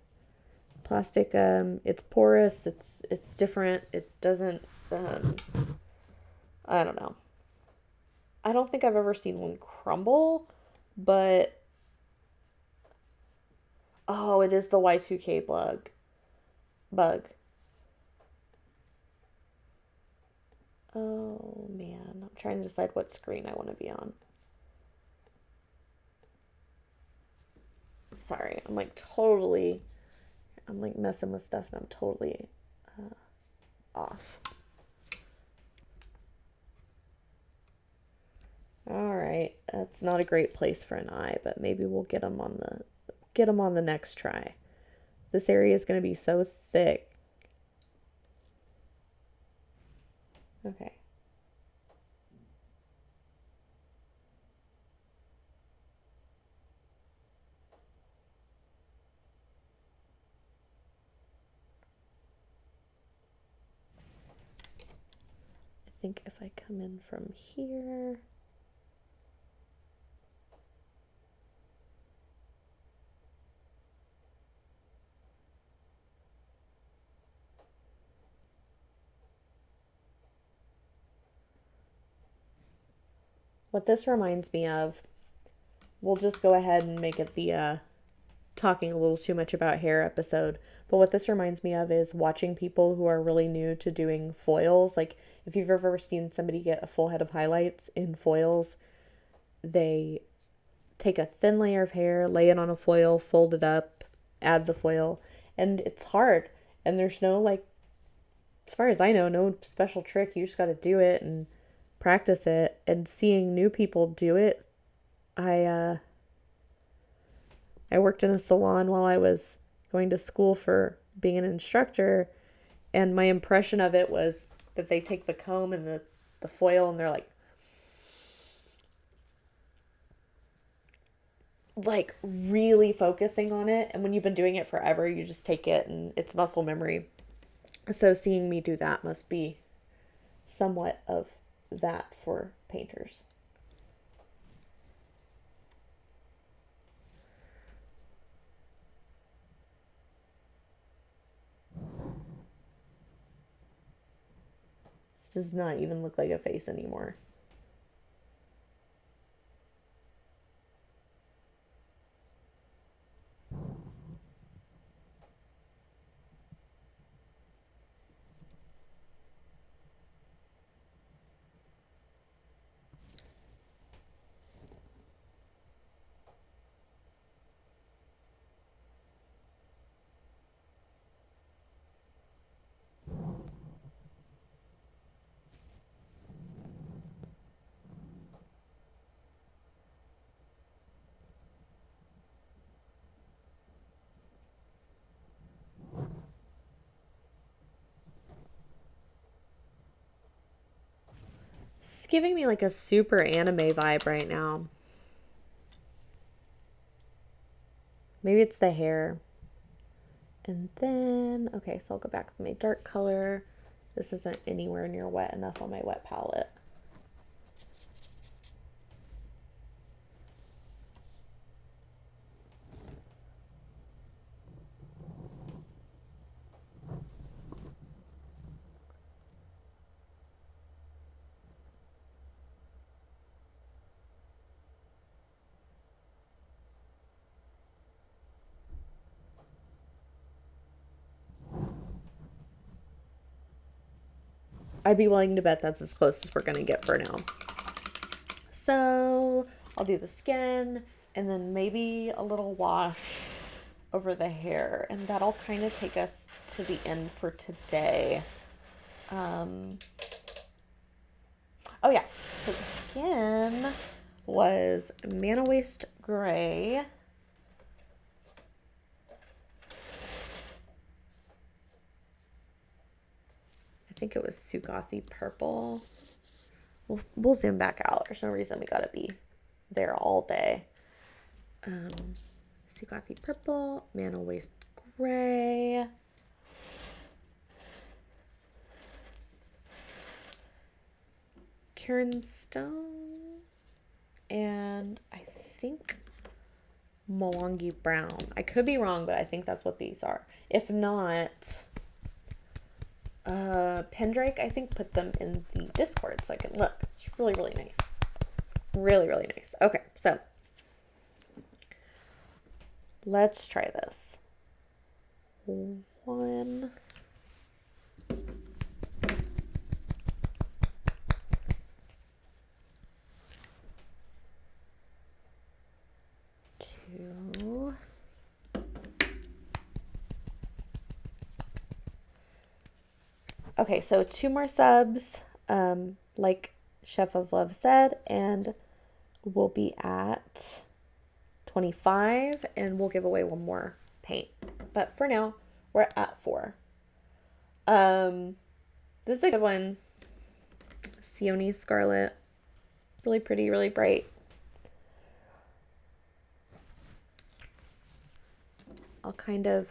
Speaker 1: Plastic, it's porous, it's different. It doesn't, I don't know. I don't think I've ever seen one crumble, but oh, it is the Y2K bug. Oh man, I'm trying to decide what screen I want to be on. Sorry, I'm like messing with stuff and I'm totally off. All right, that's not a great place for an eye, but maybe we'll get them on the next try. This area is going to be so thick. Okay. I think if I come in from here. What this reminds me of, we'll just go ahead and make it the talking a little too much about hair episode. But what this reminds me of is watching people who are really new to doing foils. Like if you've ever seen somebody get a full head of highlights in foils, they take a thin layer of hair, lay it on a foil, fold it up, add the foil, and it's hard. And there's no, like, as far as I know, no special trick. You just got to do it and practice it. And seeing new people do it, I worked in a salon while I was going to school for being an instructor, and my impression of it was that they take the comb and the foil and they're like really focusing on it. And when you've been doing it forever, you just take it and it's muscle memory. So seeing me do that must be somewhat of that for painters. This does not even look like a face anymore. It's giving me like a super anime vibe right now. Maybe it's the hair. And then, okay, so I'll go back with my dark color. This isn't anywhere near wet enough on my wet palette. I'd be willing to bet that's as close as we're going to get for now. So I'll do the skin and then maybe a little wash over the hair. And that'll kind of take us to the end for today. Oh yeah, so the skin was Mana Waste Gray. I think it was Sugothy Purple. We'll zoom back out. There's no reason we gotta be there all day. Sugothy Purple, Mana Waste Gray. Karen Stone. And I think Mwangi Brown. I could be wrong, but I think that's what these are. If not, Pendrake, I think, put them in the Discord so I can look. It's really, really nice. Really, really nice. Okay, so let's try this. 1, 2. Okay, so 2 more subs, like Chef of Love said, and we'll be at 25, and we'll give away 1 more paint. But for now, we're at 4. This is a good one. Sioni Scarlet. Really pretty, really bright. I'll kind of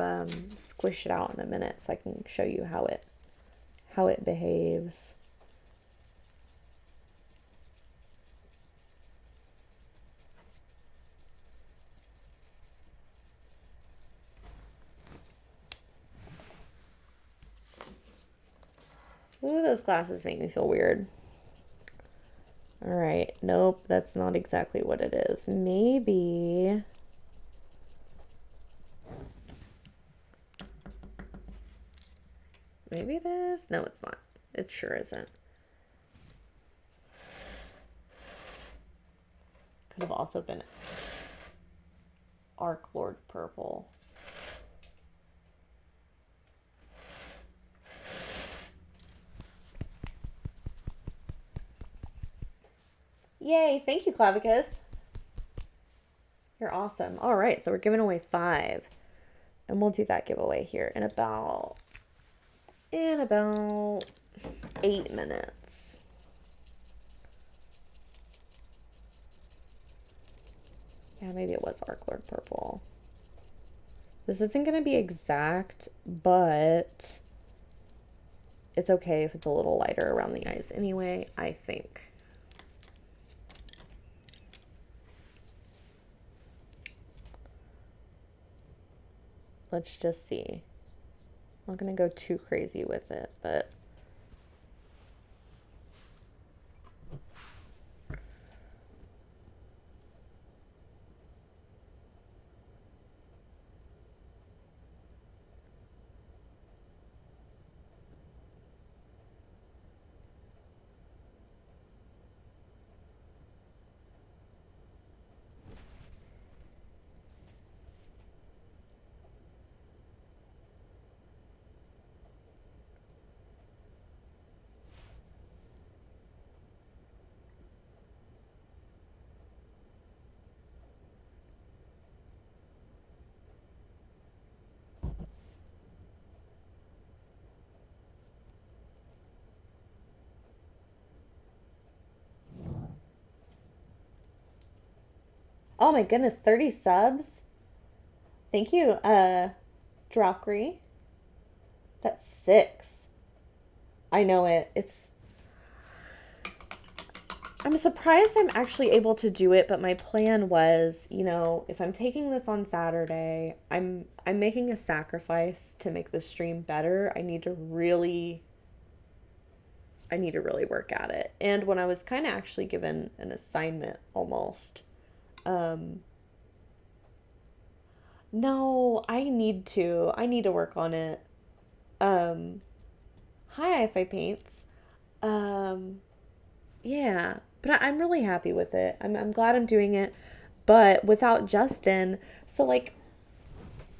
Speaker 1: squish it out in a minute so I can show you how it behaves. Ooh, those glasses make me feel weird. All right. Nope, that's not exactly what it is. Maybe. Maybe it is. No, it's not. It sure isn't. Could have also been Arc Lord Purple. Yay, thank you, Clavicus. You're awesome. All right, so we're giving away 5. And we'll do that giveaway here in about 8 minutes. Yeah, maybe it was Arc Lord Purple. This isn't going to be exact, but it's okay if it's a little lighter around the eyes anyway, I think. Let's just see. I'm not going to go too crazy with it, but oh my goodness, 30 subs. Thank you, Drockery. That's 6. I know it. I'm surprised I'm actually able to do it, but my plan was, if I'm taking this on Saturday, I'm making a sacrifice to make the stream better. I need to really work at it. And when I was kind of actually given an assignment almost, no, I need to work on it. Hi, If I Paints. Yeah, but I'm really happy with it. I'm glad I'm doing it, but without Justin, so like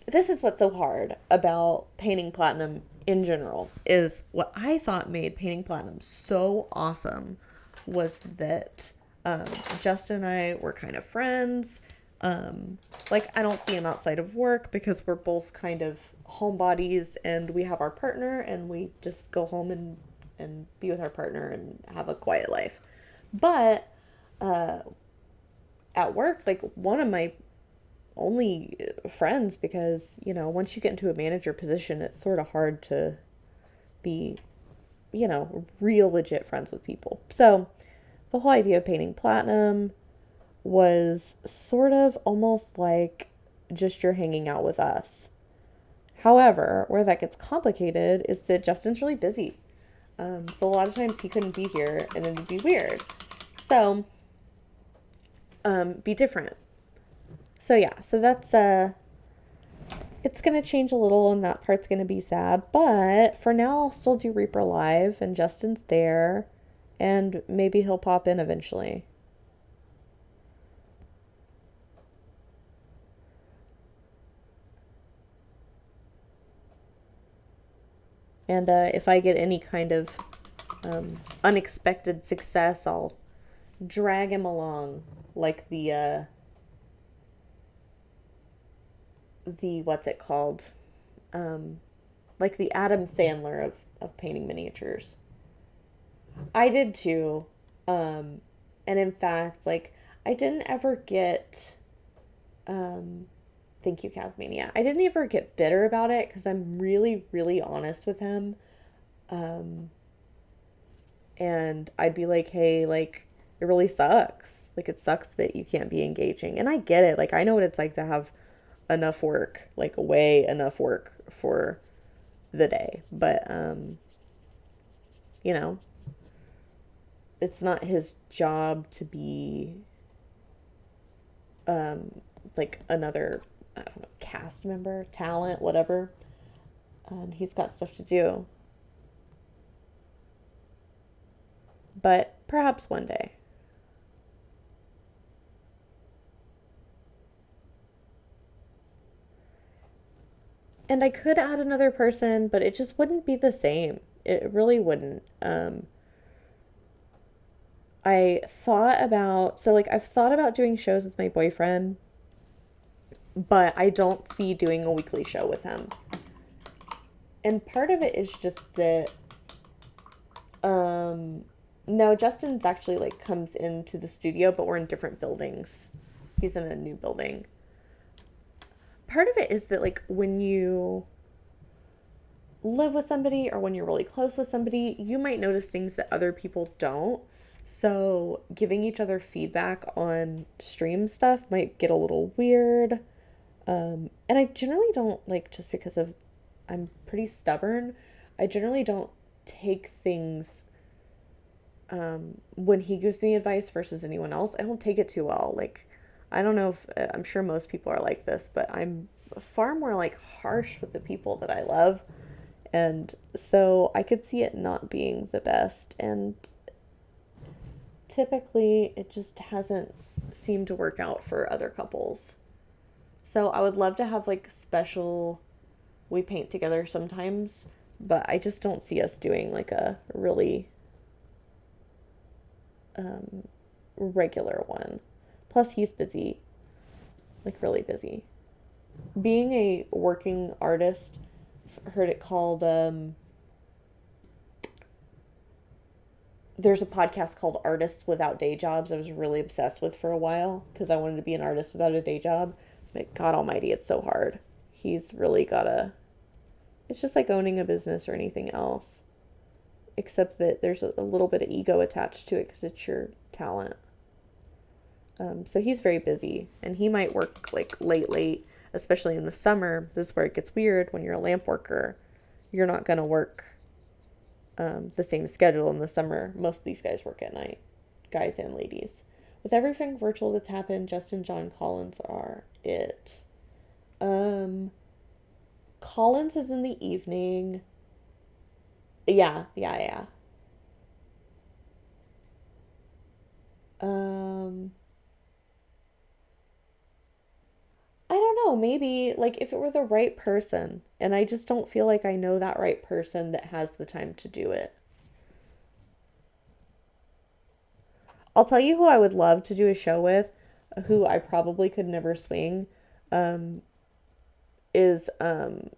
Speaker 1: this is what's so hard about painting platinum in general is what I thought made painting platinum so awesome was that Justin and I were kind of friends. Like I don't see him outside of work because we're both kind of homebodies and we have our partner and we just go home and be with our partner and have a quiet life. But at work, like one of my only friends, because once you get into a manager position, it's sort of hard to be real legit friends with people. So the whole idea of painting platinum was sort of almost like just you're hanging out with us. However, where that gets complicated is that Justin's really busy. So a lot of times he couldn't be here and then it'd be weird. So, be different. So yeah, so that's, it's going to change a little and that part's going to be sad. But for now, I'll still do Reaper Live and Justin's there and maybe he'll pop in eventually. And if I get any kind of unexpected success, I'll drag him along like the what's it called? Like the Adam Sandler of painting miniatures. I did too. And in fact, like I didn't ever get thank you, Casmania. I didn't ever get bitter about it because I'm really, really honest with him. And I'd be like, hey, like, it really sucks. Like, it sucks that you can't be engaging. And I get it. Like, I know what it's like to have enough work, like, way enough work for the day. But, it's not his job to be, like, another, I don't know, cast member, talent, whatever. And he's got stuff to do. But perhaps one day. And I could add another person, but it just wouldn't be the same. It really wouldn't. I've thought about doing shows with my boyfriend, but I don't see doing a weekly show with him. And part of it is just that, no, Justin's actually like comes into the studio, but we're in different buildings. He's in a new building. Part of it is that like when you live with somebody or when you're really close with somebody, you might notice things that other people don't. So giving each other feedback on stream stuff might get a little weird. And I generally don't like, just because of I'm pretty stubborn, I generally don't take things when he gives me advice versus anyone else. I don't take it too well. Like, I don't know if I'm sure most people are like this, but I'm far more like harsh with the people that I love. And so I could see it not being the best. And typically it just hasn't seemed to work out for other couples. So I would love to have like special, we paint together sometimes, but I just don't see us doing like a really regular one. Plus, he's busy, like really busy. Being a working artist, heard it called, there's a podcast called Artists Without Day Jobs I was really obsessed with for a while because I wanted to be an artist without a day job. But God almighty, it's so hard. He's really gotta, it's just like owning a business or anything else, except that there's a little bit of ego attached to it because it's your talent. So he's very busy, and he might work like late, especially in the summer. This is where it gets weird when you're a lamp worker. You're not going to work the same schedule in the summer. Most of these guys work at night, guys and ladies. With everything virtual that's happened, Justin John Collins are it. Collins is in the evening. Yeah. I don't know, maybe like if it were the right person, and I just don't feel like I know that right person that has the time to do it. I'll tell you who I would love to do a show with, who I probably could never swing, um, is I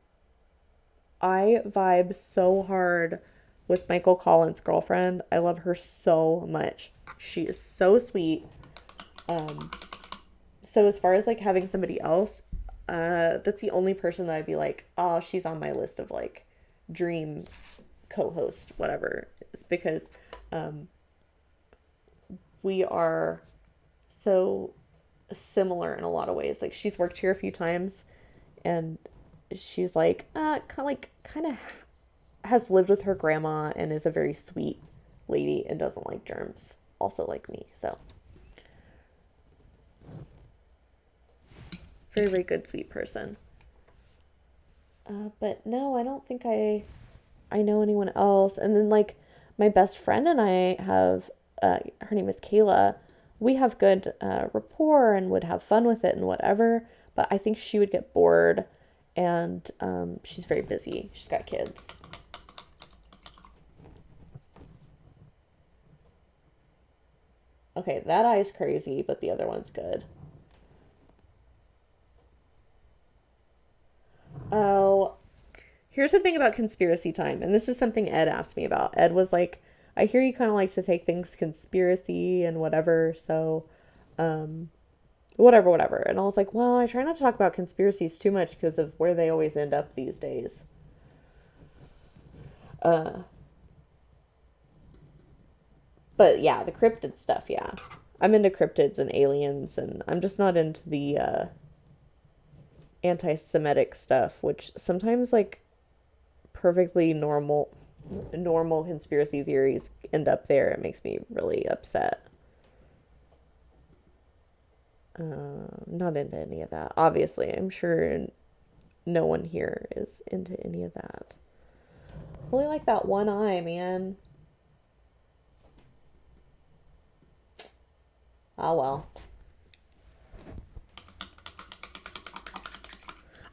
Speaker 1: vibe so hard with Michael Collins' girlfriend. I love her so much. She is so sweet. Um, so as far as like having somebody else, that's the only person that I'd be like, oh, she's on my list of like dream co-host, whatever. It's because um, we are so similar in a lot of ways. Like she's worked here a few times, and she's like, kind of has lived with her grandma and is a very sweet lady and doesn't like germs. Also like me, so very, very good, sweet person. But no, I don't think I know anyone else. And then like my best friend and I have, her name is Kayla. We have good rapport and would have fun with it and whatever. But I think she would get bored, and she's very busy. She's got kids. Okay, that eye's crazy, but the other one's good. Oh, here's the thing about conspiracy time, and this is something Ed asked me about. Ed was like, I hear you kind of like to take things conspiracy and whatever, so um, whatever. And I was like, well, I try not to talk about conspiracies too much because of where they always end up these days. Uh, but yeah, the cryptid stuff, yeah. I'm into cryptids and aliens, and I'm just not into the anti-Semitic stuff, which sometimes like perfectly normal conspiracy theories end up there. It makes me really upset. Not into any of that. Obviously, I'm sure no one here is into any of that. Really like that one eye, man. Oh well.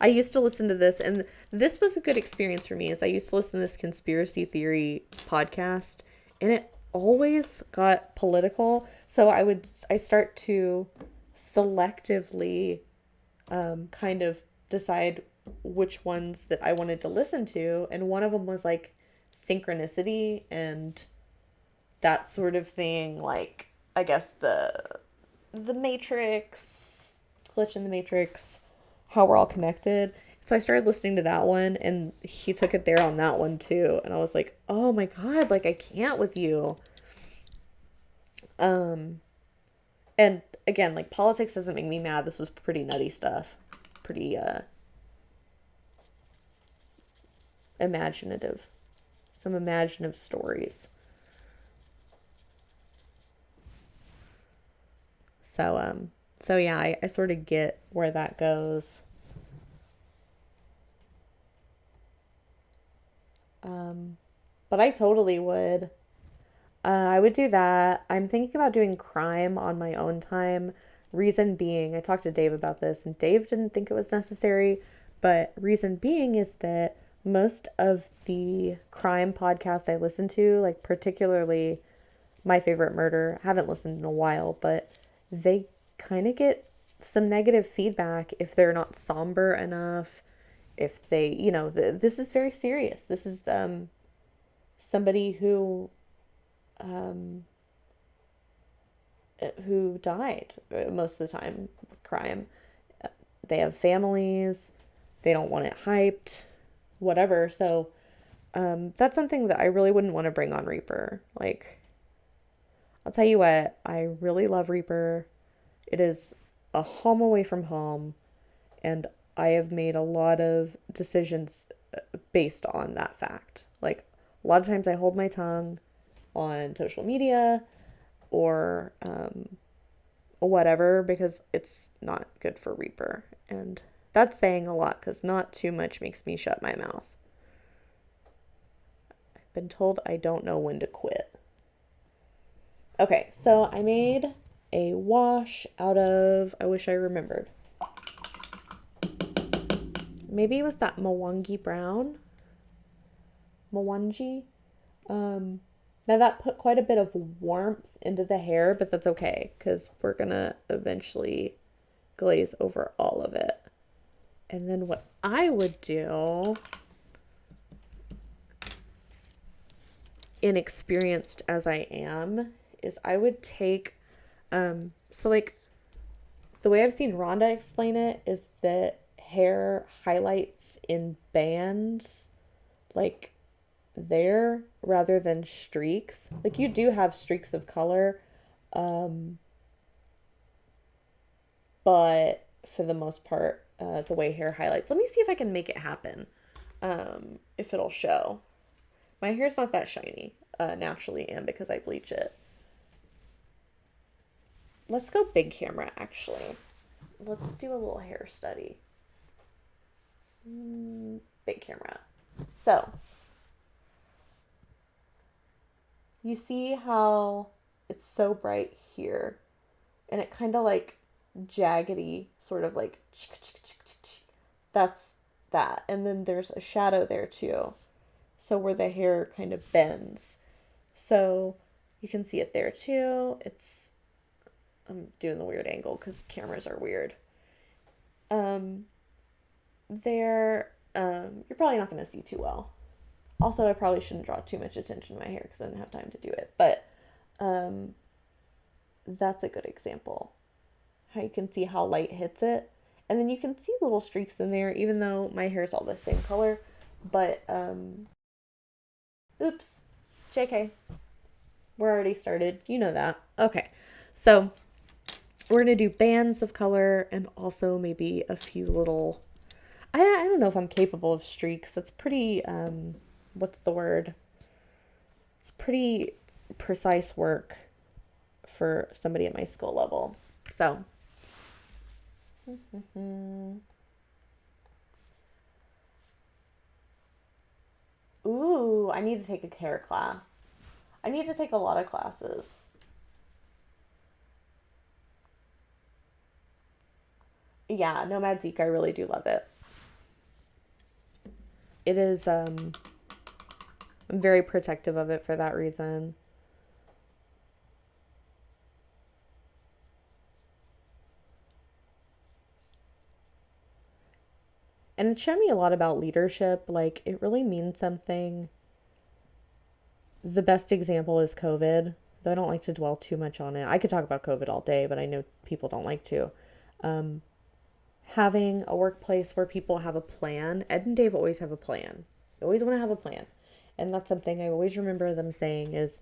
Speaker 1: I used to listen to this, and this was a good experience for me. Is I used to listen to this conspiracy theory podcast, and it always got political. So I start to selectively kind of decide which ones that I wanted to listen to, and one of them was like synchronicity and that sort of thing. Like I guess the Matrix, glitch in the Matrix, how we're all connected. So I started listening to that one, and he took it there on that one too. And I was like, oh my God, like I can't with you. Um, and again, like politics doesn't make me mad. This was pretty nutty stuff. Pretty imaginative. Some imaginative stories. So yeah, I sort of get where that goes. But I totally would. I would do that. I'm thinking about doing crime on my own time. Reason being, I talked to Dave about this, and Dave didn't think it was necessary. But reason being is that most of the crime podcasts I listen to, like particularly My Favorite Murder, I haven't listened in a while, but they kind of get some negative feedback if they're not somber enough. If they, this is very serious. This is somebody um, who died most of the time with crime. They have families. They don't want it hyped, whatever. So that's something that I really wouldn't want to bring on Reaper. Like, I'll tell you what, I really love Reaper. It is a home away from home, and I have made a lot of decisions based on that fact. Like, a lot of times I hold my tongue on social media or whatever because it's not good for Reaper. And that's saying a lot because not too much makes me shut my mouth. I've been told I don't know when to quit. Okay, so I made a wash out of, I wish I remembered. Maybe it was that Mwangi brown. Mwangi. Now that put quite a bit of warmth into the hair, but that's okay because we're gonna eventually glaze over all of it. And then what I would do, inexperienced as I am, is I would take, so like the way I've seen Rhonda explain it is that hair highlights in bands, like there rather than streaks. Like you do have streaks of color, but for the most part, the way hair highlights. Let me see if I can make it happen. If it'll show. My hair's not that shiny, naturally, and because I bleach it. Let's go big camera, actually. Let's do a little hair study. Big camera. So, you see how it's so bright here, and it kind of like jaggedy, sort of like, that's that. And then there's a shadow there too. So where the hair kind of bends. So you can see it there too. I'm doing the weird angle because cameras are weird. You're probably not going to see too well. Also, I probably shouldn't draw too much attention to my hair because I didn't have time to do it. But that's a good example. How you can see how light hits it. And then you can see little streaks in there, even though my hair is all the same color. But, oops, JK. We're already started. You know that. Okay. So, we're going to do bands of color and also maybe a few little, I don't know if I'm capable of streaks. That's pretty, what's the word? It's pretty precise work for somebody at my skill level. So, ooh, I need to take a hair class. I need to take a lot of classes. Yeah, Nomad Zeke, I really do love it. It is, I'm very protective of it for that reason. And it showed me a lot about leadership. Like, it really means something. The best example is COVID, though I don't like to dwell too much on it. I could talk about COVID all day, but I know people don't like to. having a workplace where people have a plan. Ed and Dave always have a plan. They always want to have a plan. And that's something I always remember them saying is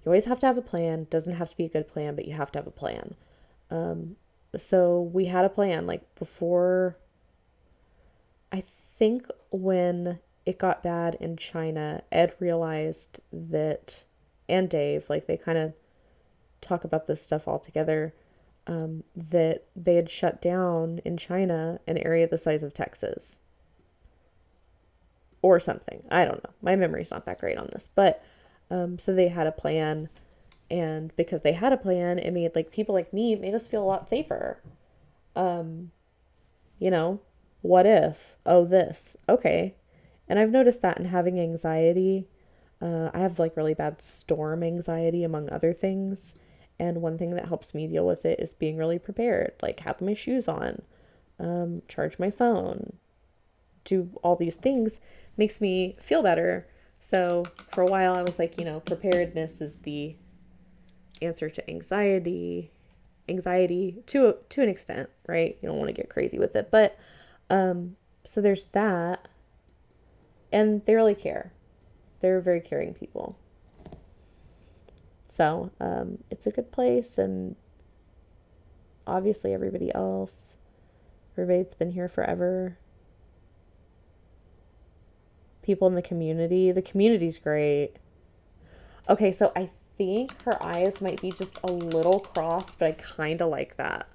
Speaker 1: you always have to have a plan. Doesn't have to be a good plan, but you have to have a plan. So we had a plan like before. I think when it got bad in China, Ed realized that, and Dave, like they kind of talk about this stuff all together, that they had shut down in China an area the size of Texas or something. I don't know. My memory's not that great on this, but so they had a plan, and because they had a plan, it made like people like me, it made us feel a lot safer. You know, what if? Oh, this. Okay. And I've noticed that in having anxiety. I have like really bad storm anxiety, among other things. And one thing that helps me deal with it is being really prepared, like have my shoes on, charge my phone, do all these things makes me feel better. So for a while I was like, preparedness is the answer to anxiety to an extent, right? You don't want to get crazy with it, but so there's that. And they really care. They're very caring people. So it's a good place, and obviously everybody that's been here forever. People in the community's great. Okay, so I think her eyes might be just a little crossed, but I kind of like that.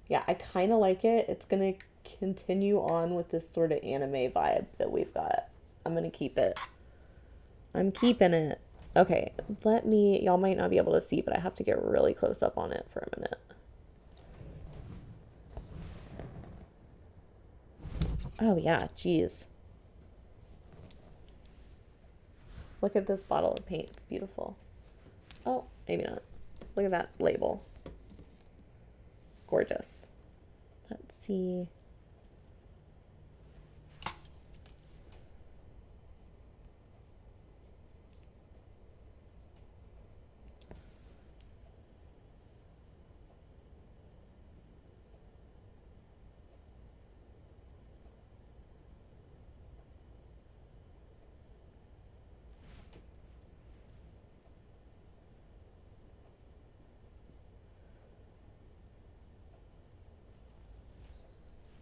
Speaker 1: Yeah, I kind of like it. It's going to continue on with this sort of anime vibe that we've got. I'm going to keep it. I'm keeping it. Okay, y'all might not be able to see, but I have to get really close up on it for a minute. Oh yeah, geez. Look at this bottle of paint. It's beautiful. Oh, maybe not. Look at that label. Gorgeous. Let's see.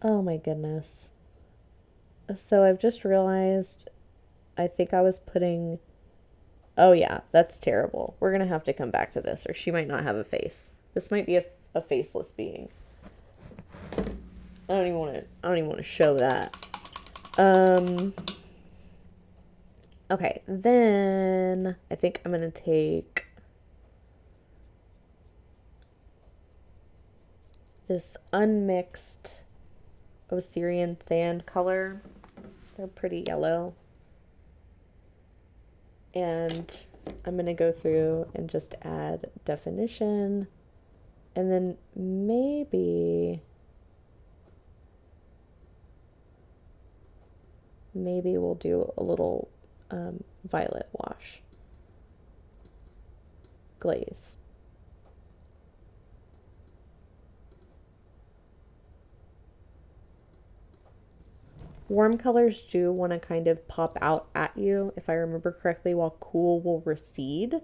Speaker 1: Oh my goodness. So I've just realized I think I was putting. Oh yeah, that's terrible. We're gonna have to come back to this, or she might not have a face. This might be a faceless being. I don't even want to show that. Okay, then I think I'm gonna take this unmixed Osirian sand color. They're pretty yellow. And I'm going to go through and just add definition. And then maybe we'll do a little violet wash glaze. Warm colors do want to kind of pop out at you, if I remember correctly, while cool will recede.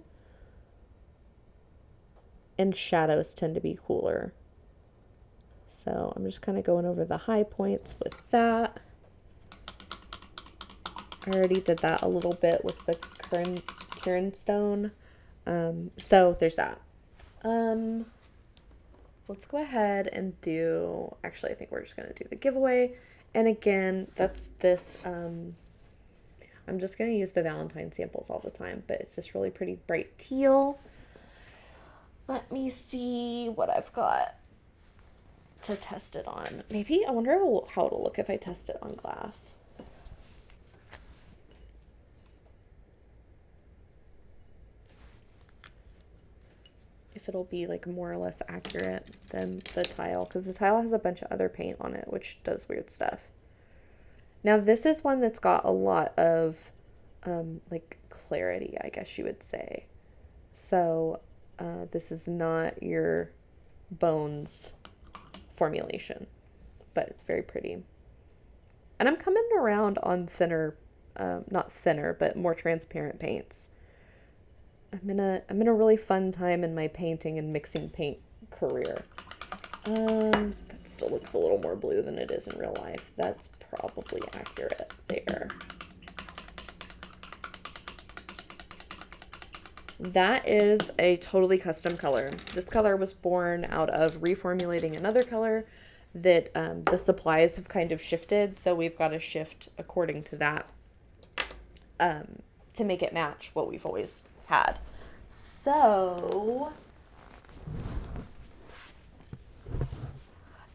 Speaker 1: And shadows tend to be cooler. So I'm just kind of going over the high points with that. I already did that a little bit with the Kieran stone. So there's that. Let's go ahead and do, actually, I think we're just going to do the giveaway. And again, that's this, I'm just going to use the Valentine samples all the time, but it's this really pretty bright teal. Let me see what I've got to test it on. Maybe, I wonder how it'll look if I test it on glass. If it'll be like more or less accurate than the tile, because the tile has a bunch of other paint on it, which does weird stuff. Now this is one that's got a lot of like clarity, I guess you would say. So This is not your Bones formulation, but it's very pretty. And I'm coming around on thinner, not thinner, but more transparent paints. I'm in a really fun time in my painting and mixing paint career. That still looks a little more blue than it is in real life. That's probably accurate there. That is a totally custom color. This color was born out of reformulating another color that the supplies have kind of shifted, so we've got to shift according to that to make it match what we've always had. So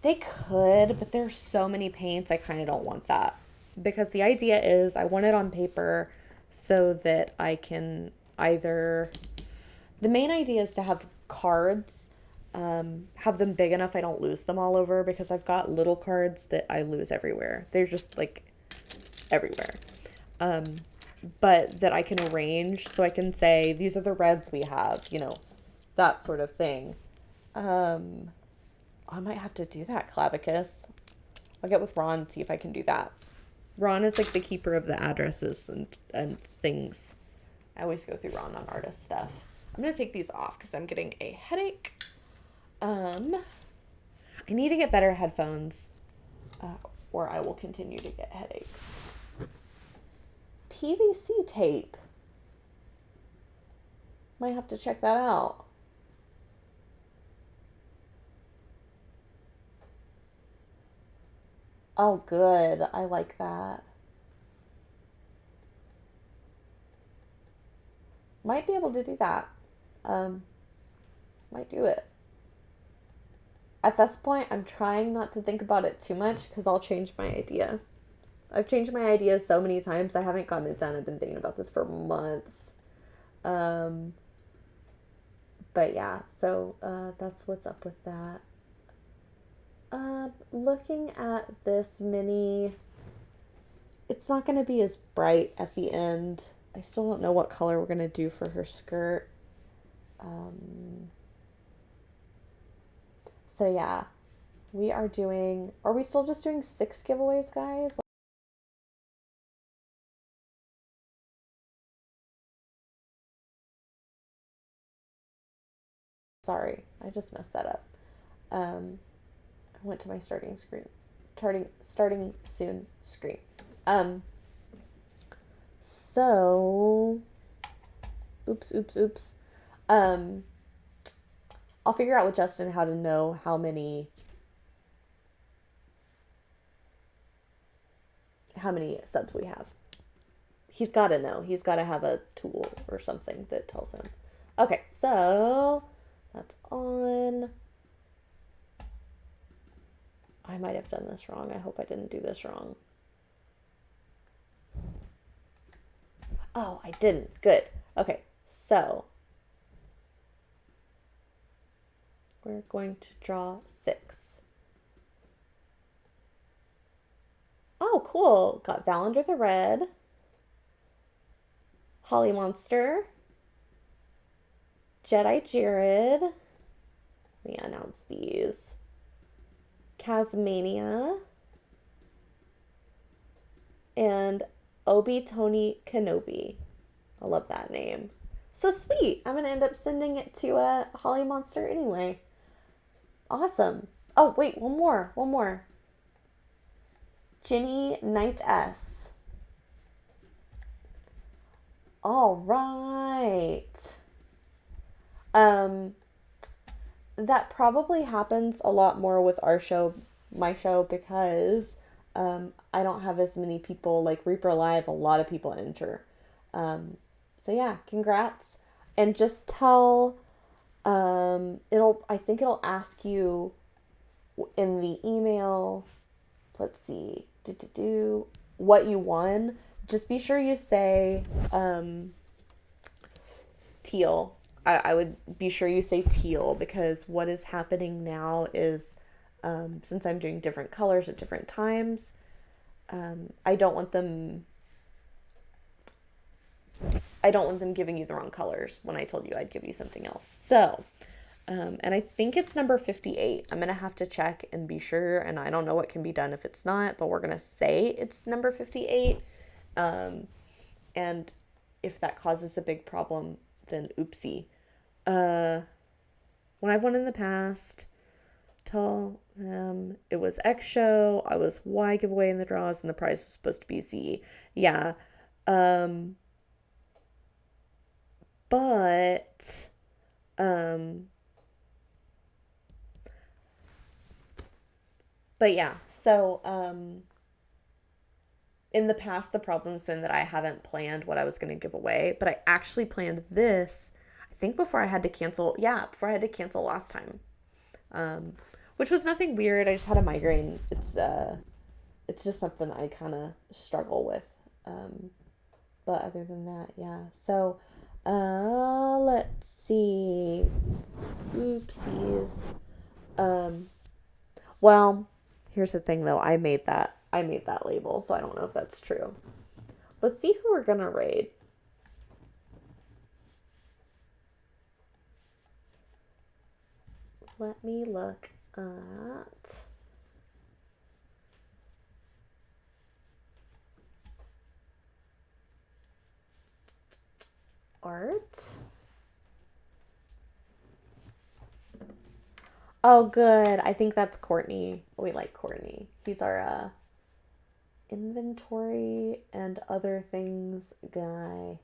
Speaker 1: they could, but there's so many paints, I kind of don't want that. Because the idea is I want it on paper so that I can either... The main idea is to have cards, have them big enough I don't lose them all over, because I've got little cards that I lose everywhere. They're just like everywhere. But that I can arrange so I can say, these are the reds we have, you know, that sort of thing. I might have to do that, Clavicus. I'll get with Ron and see if I can do that. Ron is like the keeper of the addresses and things. I always go through Ron on artist stuff. I'm going to take these off because I'm getting a headache. I need to get better headphones or I will continue to get headaches. PVC tape. Might have to check that out. Oh, good. I like that. Might be able to do that. Might do it. At this point, I'm trying not to think about it too much because I'll change my idea. I've changed my idea so many times. I haven't gotten it done. I've been thinking about this for months. But yeah, so that's what's up with that. Looking at this mini, it's not going to be as bright at the end. I still don't know what color we're going to do for her skirt. So yeah, are we still just doing 6 giveaways, guys? Sorry, I just messed that up. I went to my starting soon screen. So, oops. I'll figure out with Justin how to know how many subs we have. He's got to know. He's got to have a tool or something that tells him. Okay, so that's on. I might have done this wrong. I hope I didn't do this wrong. Oh, I didn't. Good. Okay, so we're going to draw 6. Oh, cool. Got Valander the Red, Holly Monster, Jedi Jared. Let me announce these. Casmania, and Obi-Tony Kenobi. I love that name. So sweet. I'm going to end up sending it to Holly Monster anyway. Awesome. Oh, wait, one more. Ginny Knight S. All right. That probably happens a lot more with my show, because I don't have as many people. Like Reaper Live, a lot of people enter. So yeah, congrats. And just tell, I think it'll ask you in the email, let's see, what you won. Just be sure you say teal. I would be sure you say teal, because what is happening now is, since I'm doing different colors at different times, I don't want them I don't want them giving you the wrong colors when I told you I'd give you something else. So, and I think it's number 58. I'm going to have to check and be sure, and I don't know what can be done if it's not, but we're going to say it's number 58. And if that causes a big problem, then oopsie. When I've won in the past, tell them it was X show, I was Y giveaway in the draws, and the prize was supposed to be Z. Yeah. But yeah, so in the past the problem's been that I haven't planned what I was going to give away, but I actually planned this, I think before I had to cancel. Yeah, before I had to cancel last time. Which was nothing weird. I just had a migraine. It's just something I kind of struggle with. But other than that, yeah. So, let's see. Oopsies. Well, here's the thing though. I made that label, so I don't know if that's true. Let's see who we're gonna raid. Let me look at art. Oh, good. I think that's Courtney. We like Courtney. He's our inventory and other things guy.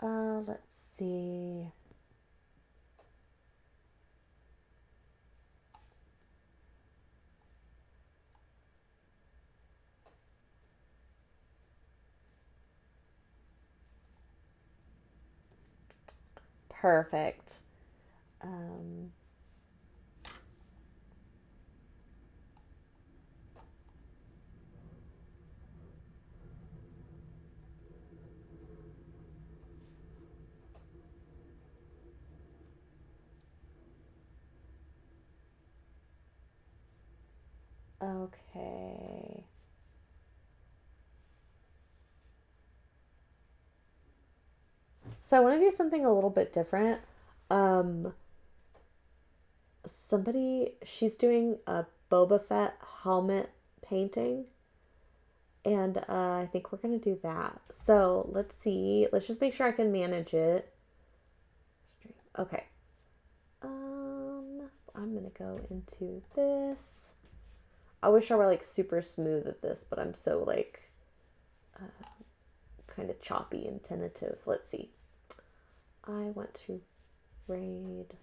Speaker 1: Let's see. Perfect. Okay. So I want to do something a little bit different. She's doing a Boba Fett helmet painting, and I think we're gonna do that. So let's see. Let's just make sure I can manage it. Okay. I'm gonna go into this. I wish I were like super smooth at this, but I'm so like kind of choppy and tentative. Let's see. I want to raid.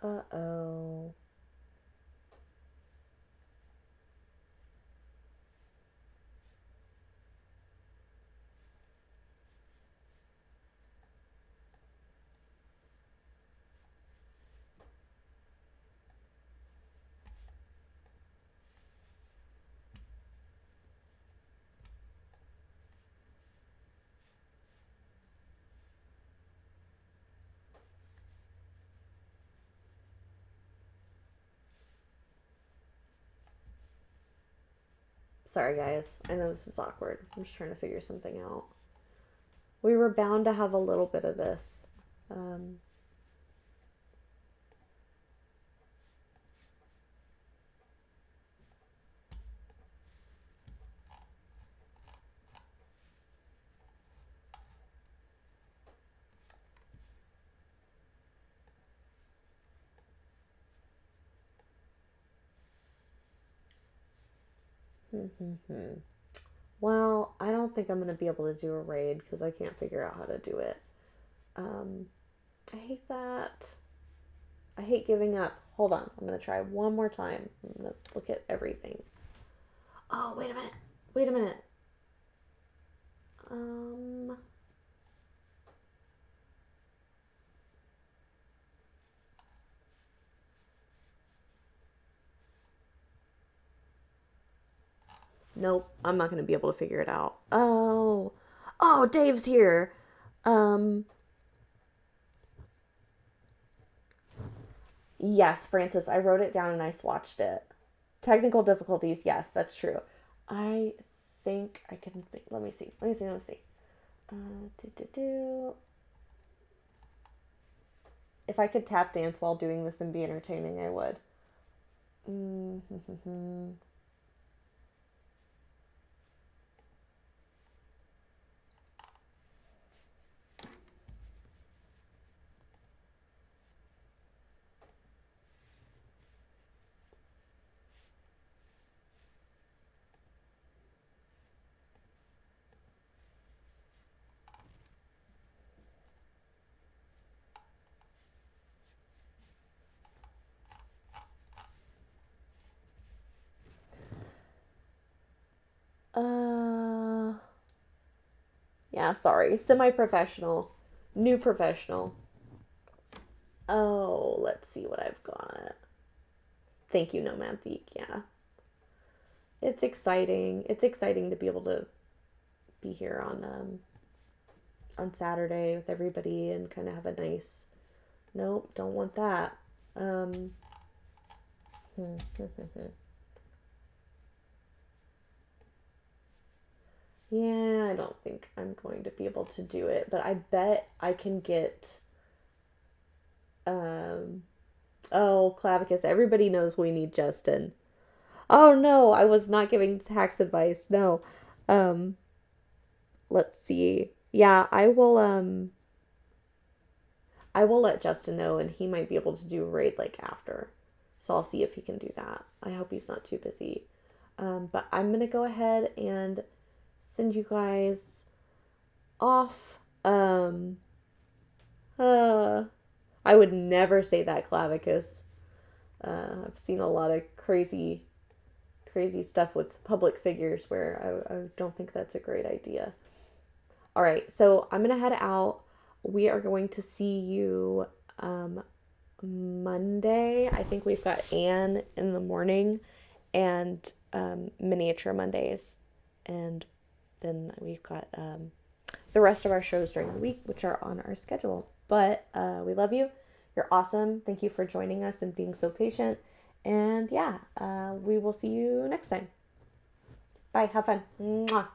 Speaker 1: Uh-oh. Sorry, guys. I know this is awkward. I'm just trying to figure something out. We were bound to have a little bit of this. Well, I don't think I'm going to be able to do a raid because I can't figure out how to do it. I hate that. I hate giving up. Hold on. I'm going to try one more time. I'm going to look at everything. Oh, wait a minute. Wait a minute. Nope, I'm not going to be able to figure it out. Oh. Oh, Dave's here. Um, yes, Francis, I wrote it down and I swatched it. Technical difficulties, yes, that's true. I think I can think. Let me see. Let me see. Let me see. Do, do, do. If I could tap dance while doing this and be entertaining, I would. Mm-hmm. Uh, yeah, sorry. Semi-professional. New professional. Oh, let's see what I've got. Thank you, Nomad Geek. Yeah. It's exciting. It's exciting to be able to be here on Saturday with everybody and kind of have a nice. Nope, don't want that. Um Yeah, I don't think I'm going to be able to do it, but I bet I can get um oh, Clavicus, everybody knows we need Justin. Oh no, I was not giving tax advice. No. Um let's see. Yeah, I will let Justin know and he might be able to do a raid like after. So I'll see if he can do that. I hope he's not too busy. But I'm going to go ahead and send you guys off. Uh, I would never say that, Clavicus. I've seen a lot of crazy stuff with public figures where I don't think that's a great idea. All right, so I'm going to head out. We are going to see you Monday. I think we've got Anne in the morning and miniature Mondays. And then we've got the rest of our shows during the week, which are on our schedule. But we love you. You're awesome. Thank you for joining us and being so patient. And yeah, we will see you next time. Bye. Have fun. Mwah.